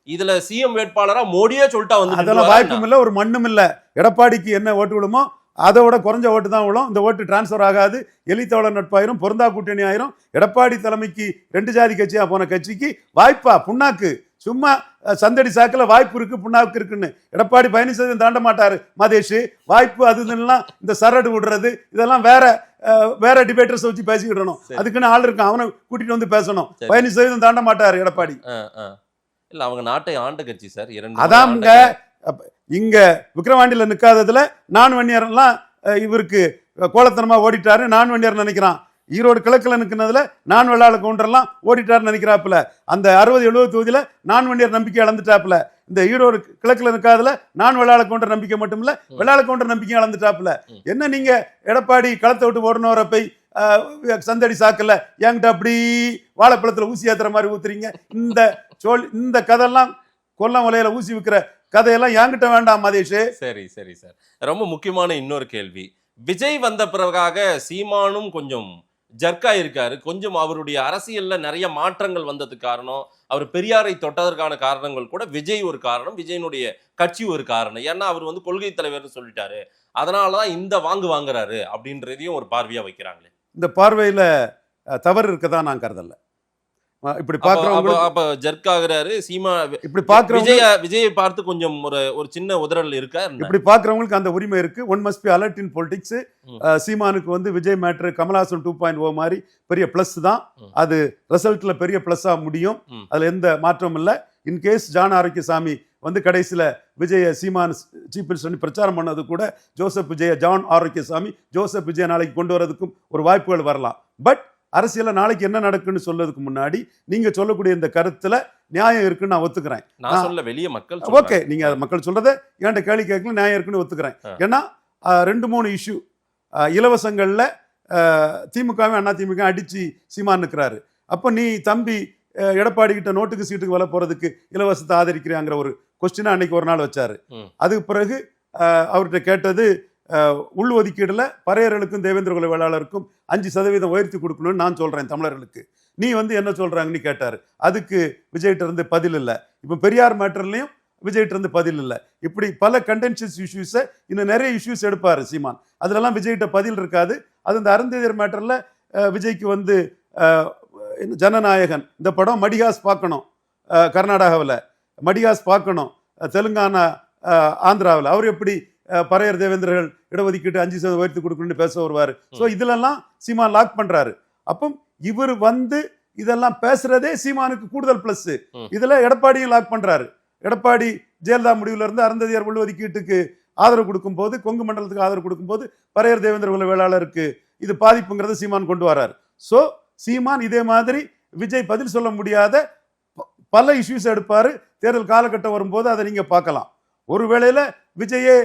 C: இதுல சிஎம் வேட்பாளரா மோடியே சொல்லிட்டா வந்து
D: அதெல்லாம் வாய்ப்பும் இல்ல, ஒரு மண்ணும் இல்ல. எடப்பாடிக்கு என்ன ஓட்டு விழுமோ அதோட குறைஞ்ச ஓட்டு தான் விழும். இந்த ஓட்டு டிரான்ஸ்பர் ஆகாது. எலித்தோட நட்பாயிரும், பொருந்தா கூட்டணி ஆயிரும். எடப்பாடி தலைமைக்கு 2 ஜாதி கட்சியா போன கட்சிக்கு வாய்ப்பா புண்ணாக்கு, சும்மா சந்தடி சாக்குல வாய்ப்பு இருக்கு புண்ணாக்கு இருக்குன்னு. எடப்பாடி 15% தாண்ட மாட்டாரு மதேஷ். வாய்ப்பு அதுலாம் இந்த சரடு விடுறது இதெல்லாம் வேற டிபேட்டர்ஸ் வச்சு பேசிக்கிடணும். அதுக்குன்னு ஆள் இருக்கான், அவனை கூட்டிட்டு வந்து பேசணும். 15% தாண்ட மாட்டாரு எடப்பாடி.
C: இல்ல, அவங்க நாட்டை ஆண்ட கட்சி சார்.
D: அதாங்க இங்க விக்கிரவாண்டியில நிக்காததுல நான் வன்னியர்லாம் இவருக்கு கோலத்தனமா ஓடிட்டாரு நான் வன்னியர் நினைக்கிறான். ஈரோடு கிழக்குல நிற்கிறதுல நான் வெள்ளாள கவுண்டர்லாம் ஓடிட்டாருன்னு நினைக்கிறாப்புல. அந்த 60-70 தொகுதியில நான் வன்னியர் நம்பிக்கை இழந்துட்டாப்புல. இந்த ஈரோடு கிழக்குல நிற்காதுல நான் வெள்ளாள கவுண்டர் நம்பிக்கை மட்டும் இல்ல, வெள்ளாள கவுண்டர் நம்பிக்கை இழந்துட்டாப்புல. என்ன நீங்க எடப்பாடி களத்தை விட்டு ஓடுனவரை போய் சந்தடி சாக்கல என்கிட்ட அப்படி வாழைப்பழத்துல ஊசி ஏத்துற மாதிரி ஊத்துறீங்க. இந்த இந்த கதையெல்லாம் கொல்லம் வலையில ஊசி விற்கிற கதையெல்லாம் என்கிட்ட வேண்டாம் மதேஷ்.
C: சரி சரி சார், ரொம்ப முக்கியமான இன்னொரு கேள்வி. விஜய் வந்த பிறகாக சீமானும் கொஞ்சம் ஜர்க்கா இருக்காரு. கொஞ்சம் அவருடைய அரசியல்ல நிறைய மாற்றங்கள் வந்ததுக்கு காரணம், அவர் பெரியாரை தொட்டதற்கான காரணங்கள் கூட விஜய் ஒரு காரணம், விஜயனுடைய கட்சி ஒரு காரணம். ஏன்னா அவர் வந்து கொள்கை தலைவர்னு சொல்லிட்டாரு, அதனாலதான் இந்த வாங்குறாரு அப்படின்றதையும் ஒரு பார்வையா வைக்கிறாங்களே.
D: இந்த பார்வையில தவறு இருக்கதான் நான் கருதல. இப்படி பாக்குறவங்க
C: அப்ப ஜர்க் ஆகுறாரு சீமா.
D: இப்படி பாக்குறவங்க
C: விஜயை பார்த்து கொஞ்சம் ஒரு சின்ன உதறல் இருக்கா?
D: இப்படி பாக்குறவங்களுக்கு அந்த உரிமை இருக்கு. One must be alert in politics. சீமானுக்கு வந்து விஜய் மேட்ரு கமல்ஹாசன் 2.0 மாதிரி பெரிய பிளஸ் தான். அது ரிசல்ட்ல பெரிய பிளஸ்ஸா முடியும், அதுல எந்த மாற்றமும் இல்லை. இன்கேஸ் ஜான் ஆரோக்கியசாமி வந்து கடைசியில விஜய சீமான் சீஃப் மினிஸ்டர் பிரச்சாரம் பண்ணது கூட ஜோசப் விஜய ஜான் ஆரோக்கியசாமி ஜோசப் விஜய நாளைக்கு கொண்டு வரதுக்கும் ஒரு வாய்ப்புகள் வரலாம். பட் அரசியல நாளைக்கு என்ன நடக்குன்னு சொல்றதுக்கு முன்னாடி நீங்க சொல்லக்கூடிய இந்த கருத்துல நியாயம் இருக்குன்னு நான் ஒத்துக்கிறேன்.
C: நான் சொல்ல வெளிய மக்கள்
D: ஓகே, நீங்க மக்கள் சொல்றதை என்கிட்ட கேள்வி கேட்கல, நியாயம் இருக்குன்னு ஒத்துக்கிறேன். ஏன்னா 2-3 இஷ்யூ இலவசங்கள்ல திமுகவும் அண்ணா திமுக அடிச்சு சீமான் நிற்கிறாரு. அப்ப நீ தம்பி எடப்பாடி கிட்ட நோட்டுக்கு சீட்டுக்கு வர போறதுக்கு இலவசத்தை ஆதரிக்கிறியாங்கிற ஒரு கொஸ்டினை அன்னைக்கு ஒரு நாள் வச்சாரு. அதுக்கு பிறகு அவர்கிட்ட கேட்டது உள் ஒதுக்கீடுல பறையர்களுக்கும் தேவேந்திர குல வேளாளருக்கும் 5% உயர்த்தி கொடுக்கணும்னு நான் சொல்றேன் தமிழர்களுக்கு, நீ வந்து என்ன சொல்றாங்கன்னு கேட்டாரு. அதுக்கு விஜய்கிட்ட இருந்து பதில் இல்லை. இப்ப பெரியார் மேட்டர்லயும் விஜய்கிட்ட இருந்து பதில் இல்லை. இப்படி பல கண்டென்ஷியஸ் இஷ்யூஸை இன்னும் நிறைய இஷ்யூஸ் எடுப்பாரு சீமான், அதுலலாம் விஜய்கிட்ட பதில் இருக்காது. அது இந்த அருந்ததியர் மேட்டர்ல விஜய்க்கு வந்து ஜனநாயகன் இந்த படம் மடிகாஸ் பார்க்கணும், கர்நாடகாவில் மடிகாஸ் பார்க்கணும், தெலுங்கானா ஆந்திராவில் அவர் எப்படி பறையர் தேவேந்திரர்கள் இடஒதுக்கீட்டு 5% உயர்த்தி கொடுக்கணும்னு பேச வருவார். ஸோ இதுலெல்லாம் சீமான் லாக் பண்றாரு. அப்போ இவர் வந்து இதெல்லாம் பேசுறதே சீமானுக்கு கூடுதல் பிளஸ். இதுல எடப்பாடியும் லாக் பண்றாரு. எடப்பாடி ஜெயலலிதா முடிவுல இருந்து அருந்ததியர் உள்ஒதுக்கீட்டுக்கு ஆதரவு கொடுக்கும் போது, கொங்கு மண்டலத்துக்கு ஆதரவு கொடுக்கும் போது பறையர் தேவேந்திர குல வேளாளருக்கு இது பாதிப்புங்கிறத சீமான் கொண்டு வராரு. ஸோ சீமான் இதே மாதிரி விஜய் பதில் சொல்ல முடியாத பல இஷ்யூஸ் எடுப்பாரு. தேர்தல் காலகட்டம் வரும்போது அதை நீங்க பார்க்கலாம். ஒருவேளையில விஜயே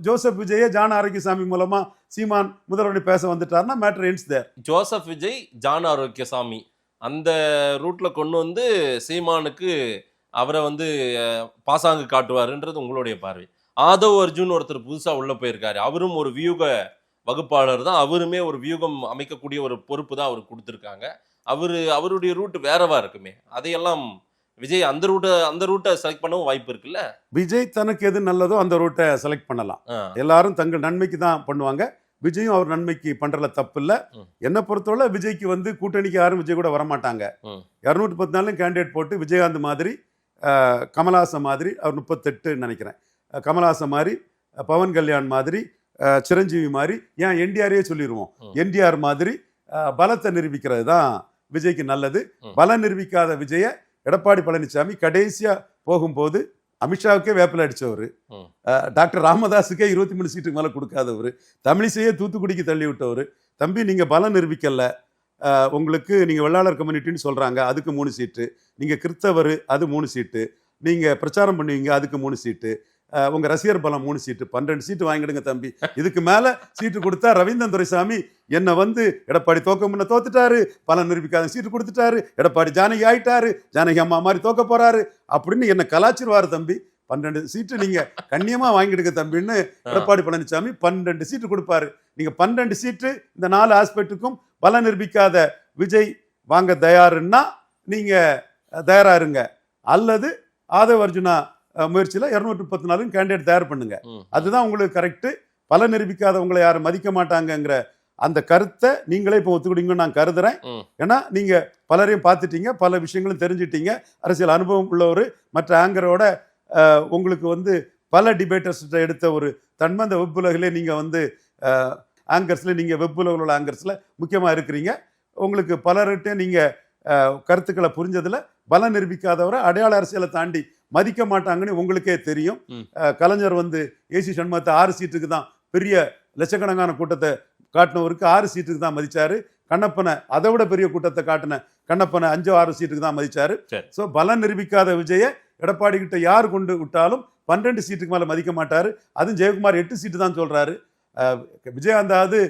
D: ஜோசப் விஜயே ஜான் ஆரோக்கியசாமி மூலமா சீமான் முதல்வரை பேச வந்துட்டாருன்னா மேட்டர் எண்ட்ஸ் தேர்.
C: ஜோசப் விஜய் ஜான் ஆரோக்கியசாமி அந்த ரூட்ல கொண்டு வந்து சீமானுக்கு அவரை வந்து பாசாங்கு காட்டுவாருன்றது உங்களுடைய பார்வை. ஆதவ் அர்ஜுன் ஒருத்தர் புதுசா உள்ள போயிருக்காரு, அவரும் ஒரு வியூக வகுப்பாளர் தான், அவருமே ஒரு வியூகம் அமைக்கக்கூடிய ஒரு பொறுப்பு தான் அவருக்கு கொடுத்துருக்காங்க. அவருடைய ரூட் வேறவா இருக்குமே, அதையெல்லாம் விஜய் அந்த ரூட்டை செலக்ட் பண்ணவும் வாய்ப்பு இருக்குல்ல.
D: விஜய் தனக்கு எது நல்லதோ அந்த ரூட்டை செலக்ட் பண்ணலாம். எல்லாரும் தங்கள் நன்மைக்கு தான் பண்ணுவாங்க. விஜயும் அவர் நன்மைக்கு பண்றதுல தப்பு இல்லை. என்ன பொறுத்தவரை விஜய்க்கு வந்து கூட்டணிக்கு யாரும் விஜய் கூட வரமாட்டாங்க. 214 கேண்டிடேட் போட்டு விஜயகாந்த் மாதிரி, கமல்ஹாசன் மாதிரி, அவர் 38 நினைக்கிறேன், கமல்ஹாசன் மாதிரி, பவன் கல்யாண் மாதிரி, சிரஞ்சீவி மாதிரி, ஏன் என்டிஆரே சொல்லிடுவோம், என்டிஆர் மாதிரி பலத்தை நிரூபிக்கிறது தான் விஜய்க்கு நல்லது. பலம் நிரூபிக்காத விஜய எடப்பாடி பழனிசாமி கடைசியா போகும்போது அமித்ஷாவுக்கே வேப்பில அடிச்சவர், டாக்டர் ராமதாஸுக்கே 23 சீட்டுக்கு மேல கொடுக்காதவர், தமிழிசையே தூத்துக்குடிக்கு தள்ளி விட்டவர். தம்பி நீங்க பலம் நிரூபிக்கல, உங்களுக்கு நீங்க வெள்ளாளர் கம்யூனிட்டின்னு சொல்றாங்க, அதுக்கு 3 சீட்டு, நீங்க கிறிஸ்தவர் அது 3 சீட்டு, நீங்க பிரச்சாரம் பண்ணுவீங்க அதுக்கு 3 சீட்டு, உங்க ரசிகர் பலம் 3 சீட்டு, 12 சீட்டு வாங்கிடுங்க தம்பி. இதுக்கு மேல சீட்டு கொடுத்தா ரவீந்திரன் துரைசாமி என்ன வந்து எடப்பாடி தோக்க முன்ன தோத்துட்டாரு, பலம் நிரூபிக்காத சீட்டு கொடுத்துட்டாரு, எடப்பாடி ஜானகி ஆயிட்டாரு, ஜானகி அம்மா மாதிரி தோக்க போறாரு அப்படின்னு என்ன கலாச்சிருவாரு தம்பி. 12 சீட்டு நீங்க கண்ணியமா வாங்கிடுங்க தம்பின்னு எடப்பாடி பழனிசாமி 12 சீட்டு கொடுப்பாரு. நீங்க 12 சீட்டு இந்த 4 ஆஸ்பெக்டுக்கும் பலம் நிரூபிக்காத விஜய் வாங்க தயாருன்னா நீங்க தயாரா இருங்க, அல்லது ஆதவ் அர்ஜுனா முயற்சியில 214 கேண்டிடேட் தயார் பண்ணுங்க. அதுதான் உங்களுக்கு கரெக்ட். பல நிரூபிக்காதவங்களை யாரும் மதிக்க மாட்டாங்கங்கிற அந்த கருத்தை நீங்களே இப்போ ஒத்துக்கிட்டீங்கன்னு நான் கருதுறேன். ஏன்னா நீங்க பலரையும் பார்த்துட்டீங்க, பல விஷயங்களும் தெரிஞ்சிட்டீங்க, அரசியல் அனுபவம் உள்ளவர், மற்ற ஆங்கரோட உங்களுக்கு வந்து பல டிபேட்டர்ஸ் எடுத்த ஒரு தன்மை அந்த வெப் உலகிலே நீங்க வந்து ஆங்கர்ஸ்ல, நீங்க வெப் உலகில் ஆங்கர்ஸ்ல முக்கியமா இருக்கிறீங்க. உங்களுக்கு பலர்கிட்ட நீங்க கருத்துக்களை புரிஞ்சதுல பலம் நிரூபிக்காதவரை அடையாள அரசியலை தாண்டி மதிக்க மாட்டாங்கன்னு உங்களுக்கே தெரியும். கலைஞர் வந்து ஏசி சண்முகத்தை 6 சீட்டுக்கு தான், பெரிய லட்சக்கணக்கான கூட்டத்தை காட்டினவருக்கு 6 சீட்டுக்கு தான் மதிச்சாரு. கண்ணப்பனை அதை விட பெரிய கூட்டத்தை காட்டின கண்ணப்பனை 5-6 சீட்டுக்கு தான் மதிச்சாரு. ஸோ பலம் நிரூபிக்காத விஜய எடப்பாடி கிட்ட யார் கொண்டு விட்டாலும் 12 சீட்டுக்கு மேல மதிக்க மாட்டாரு. அதுவும் ஜெயக்குமார் 8 சீட்டு தான் சொல்றாரு. விஜயகாந்தாவது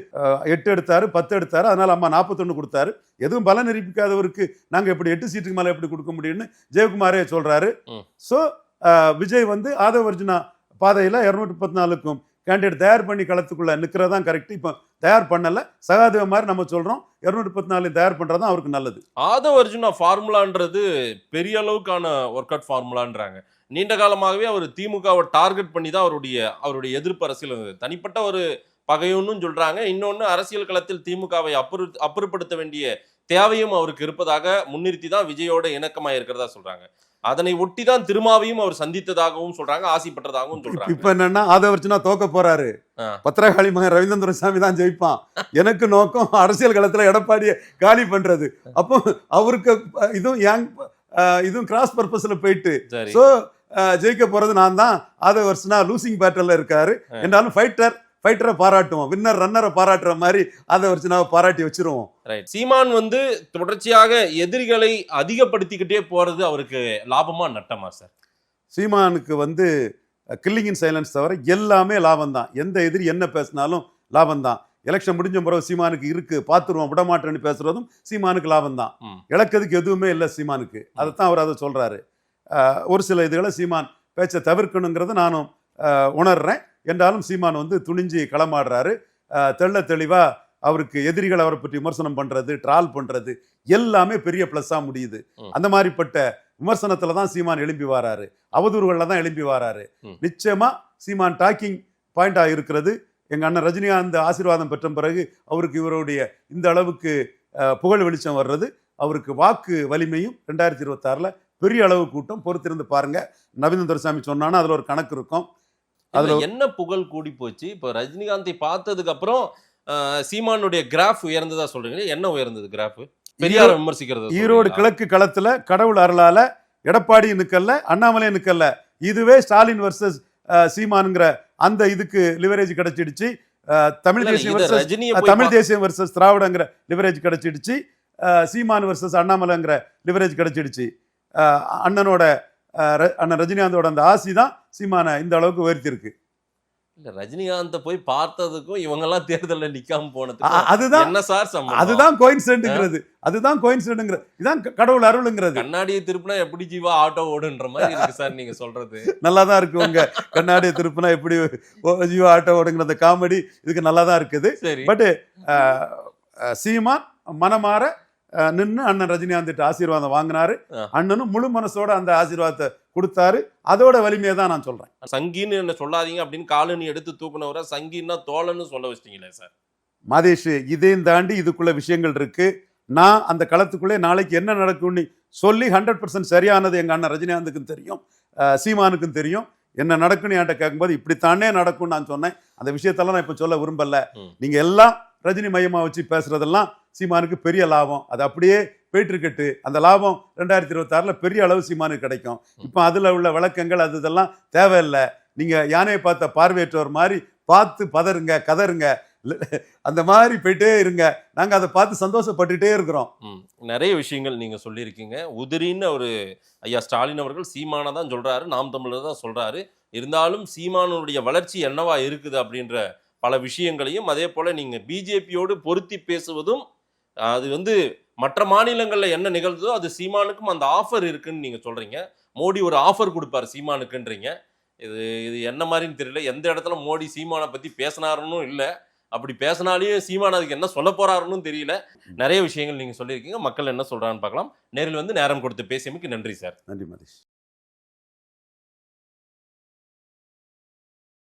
D: 8 எடுத்தாரு 10 எடுத்தாரு, அதனால அம்மா 41 கொடுத்தாரு. எதுவும் பலன் நிரூபிக்காதவருக்கு நாங்க எப்படி 8 சீட்டுக்கு மேல எப்படி கொடுக்க முடியும்னு ஜெயக்குமாரே சொல்றாரு. ஸோ விஜய் வந்து ஆதவ அர்ஜுனா பாதையில 234க்கும் கேண்டிடேட் தயார் பண்ணி களத்துக்குள்ள நிற்கிறதான் கரெக்ட். இப்போ தயார் பண்ணல, சகாதேவ மாதிரி நம்ம சொல்றோம் 234 தயார் பண்றதுதான் அவருக்கு நல்லது.
C: ஆதவ அர்ஜுனா ஃபார்முலான்றது பெரிய அளவுக்கான ஒர்க் அவுட் ஃபார்முலான்றாங்க. நீண்ட காலமாகவே அவர் திமுகவை டார்கெட் பண்ணி தான் அவருடைய எதிர்ப்பு அரசியல் இருந்தது. தனிப்பட்ட ஒரு பகையுன்னு சொல்றாங்க. இன்னொன்னு, அரசியல் களத்தில் திமுகவை அப்புறப்படுத்த வேண்டிய தேவையும் அவருக்கு இருப்பதாக முன்னிறுத்தி தான் விஜயோட இணக்கமாக இருக்கிறதா சொல்றாங்க. அதனை ஒட்டி தான் திருமாவையும் அவர் சந்தித்ததாகவும் சொல்றாங்க, ஆசைப்பட்டதாகவும் சொல்றாங்க.
D: இப்ப என்னன்னா ஆதவ அர்ஜுனா தோக்க போறாரு, பத்திரகாளி மகன் ரவீந்திர சாமி தான் ஜெயிப்பான். எனக்கு நோக்கம் அரசியல் களத்துல எடப்பாடியை காலி பண்றது. அப்போ அவருக்கு இதுவும் கிராஸ் பர்பஸ்ல போயிட்டு சோ ஜெயிக்க போறது நான் தான். ஆதவ அர்ஜுனா லூசிங் பேட்டர்ல இருக்காரு என்றாலும் ஃபைட்டரை பாராட்டுவோம், வின்னர் ரன்னரை பாராட்டுற மாதிரி ஆதவ அர்ஜுனாவை பாராட்டி வச்சிருவோம்.
C: சீமான் வந்து தொடர்ச்சியாக எதிரிகளை அதிகப்படுத்திக்கிட்டே போறது அவருக்கு லாபமா நட்டமா சார்?
D: சீமானுக்கு வந்து கில்லிங் இன் சைலன்ஸ் தவிர எல்லாமே லாபம் தான். எந்த எதிரி என்ன பேசினாலும் லாபம் தான். எலெக்ஷன் முடிஞ்ச பிறகு சீமானுக்கு இருக்கு பார்த்துருவோம் விடமாட்டேன்னு பேசுறதும் சீமானுக்கு லாபம் தான். இழக்கிறதுக்கு எதுவுமே இல்லை சீமானுக்கு. அதைத்தான் அவர் அதை சொல்றாரு. ஒரு சில இதுகளை சீமான் பேச்சை தவிர்க்கணுங்கிறது நானும் உணர்றேன். என்றாலும் சீமான் வந்து துணிஞ்சு களமாடுறாரு. தெளிவா அவருக்கு எதிரிகள் அவரை பற்றி விமர்சனம் பண்றது, ட்ரால் பண்றது எல்லாமே பெரிய பிளஸ்ஸா முடியுது. அந்த மாதிரிப்பட்ட விமர்சனத்துல தான் சீமான் எழும்பி வராரு, அவதூறுகள்ல தான் எழும்பி வராரு. நிச்சயமா சீமான் டாக்கிங் பாயிண்டா இருக்கிறது. எங்க அண்ணன் ரஜினிகாந்த் ஆசீர்வாதம் பெற்ற பிறகு அவருக்கு இவருடைய இந்த அளவுக்கு புகழ் வெளிச்சம் வர்றது, அவருக்கு வாக்கு வலிமையும் 2026 பெரிய அளவு கூட்டம் பொறுத்திருந்து பாருங்க. நவீன துரைசாமி சொன்னானா அதுல ஒரு கணக்கு இருக்கும்.
C: அதுல என்ன புகழ் கூடி போச்சு? இப்ப ரஜினிகாந்தை பார்த்ததுக்கு அப்புறம் சீமானுடைய கிராஃப் உயர்ந்ததா சொல்றீங்க. என்ன உயர்ந்தது கிராஃப்? பெரியார விமர்சிக்கிறது.
D: ஈரோடு கிழக்கு களத்துல கடவுள் அருளால எடப்பாடி நிக்கல, அண்ணாமலை நிக்கல. இதுவே ஸ்டாலின் வர்சஸ் சீமானுங்கிற அந்த இதுக்கு லிவரேஜ் கிடைச்சிடுச்சு. தமிழ் தேசியம் வர்சஸ் திராவிடங்கிற லிவரேஜ் கிடைச்சிடுச்சு. சீமான் வர்சஸ் அண்ணாமலைங்கிற லிவரேஜ் கிடைச்சிடுச்சு. அண்ணன் ரஜினிகாந்தோட அந்த ஆசி தான் சீமான இந்த அளவுக்கு உயர்த்தி இருக்கு.
C: இல்ல, ரஜினிகாந்த போய் பார்த்ததுக்கும் இவங்க எல்லாம் தேர்தலில் நிக்காம போனது
D: அதுதான்
C: என்ன சார் சம்பந்தம்?
D: அதுதான் கோயின்சிடென்ட்ங்கிறது. இதுதான் கடவுள் அருளுங்கிறது.
C: கண்ணாடியை திருப்பினா எப்படி ஜீவா ஆட்டோ ஓடுன்ற மாதிரி இருக்கு சார் நீங்க சொல்றது.
D: நல்லா தான் இருக்கு. உங்க கண்ணாடியை திருப்பினா எப்படி ஜீவா ஆட்டோ ஓடுங்கிற அந்த காமெடி இதுக்கு நல்லா தான் இருக்குது. பட் சீமான் மனமாற நின்று அண்ணன் ரஜினிகாந்த் ஆசீர்வாதம் வாங்கினாரு. அண்ணனும் முழு மனசோட அந்த ஆசீர்வாதத்தை கொடுத்தாரு. அதோட வலிமையை தான் நான் சொல்றேன்.
C: சங்கின்னு என்ன சொல்லாதீங்க அப்படின்னு காலனி எடுத்து தூக்குனவரை சங்கின்னா தோழன்னு சொல்ல வச்சிட்டீங்களே சார்.
D: மாதேஷ், இதையும் தாண்டி இதுக்குள்ள விஷயங்கள் இருக்கு. நான் அந்த களத்துக்குள்ளே நாளைக்கு என்ன நடக்கும்னு சொல்லி 100% சரியானது எங்க அண்ணன் ரஜினிகாந்துக்கும் தெரியும், சீமானுக்கும் தெரியும். என்ன நடக்குன்னு என்கிட்ட கேட்கும்போது இப்படித்தானே நடக்கும்னு நான் சொன்னேன். அந்த விஷயத்தெல்லாம் நான் இப்ப சொல்ல விரும்பல. நீங்க எல்லாம் ரஜினி மையமா வச்சு பேசுறதெல்லாம் சீமானுக்கு பெரிய லாபம். அது அப்படியே போயிட்டு இருக்கட்டு. அந்த லாபம் 2026 பெரிய அளவு சீமானுக்கு கிடைக்கும். இப்போ அதுல உள்ள விளக்கங்கள் அது இதெல்லாம் தேவையில்லை. நீங்க யானையை பார்த்த பார்வையற்றவர் மாதிரி பார்த்து பதறுங்க கதறுங்க அந்த மாதிரி போயிட்டே இருங்க. நாங்க அதை பார்த்து சந்தோஷப்பட்டுட்டே இருக்கிறோம்.
C: நிறைய விஷயங்கள் நீங்க சொல்லியிருக்கீங்க. உதிரின்னு ஒரு ஐயா ஸ்டாலின் அவர்கள் சீமானை தான் சொல்றாரு, நாம் தமிழர் தான் சொல்றாரு. இருந்தாலும் சீமானுடைய வளர்ச்சி என்னவா இருக்குது அப்படின்ற பல விஷயங்களையும், அதே போல நீங்க பிஜேபியோடு பொருத்தி பேசுவதும், அது வந்து மற்ற மாநிலங்களில் என்ன நிகழ்ந்ததோ அது சீமானுக்கும் அந்த ஆஃபர் இருக்குன்னு நீங்க சொல்றீங்க. மோடி ஒரு ஆஃபர் கொடுப்பாரு சீமானுக்குன்றீங்க. இது என்ன மாதிரின்னு தெரியல. எந்த இடத்துல மோடி சீமானை பத்தி பேசினாருன்னு இல்லை, அப்படி பேசினாலே சீமான் அதுக்கு என்ன சொல்ல போறாருன்னு தெரியல. நிறைய விஷயங்கள் நீங்க சொல்லியிருக்கீங்க. மக்கள் என்ன சொல்றான்னு பார்க்கலாம். நேரில் வந்து நேரம் கொடுத்து பேசியமைக்கு நன்றி சார்.
D: நன்றி மதீஷ்.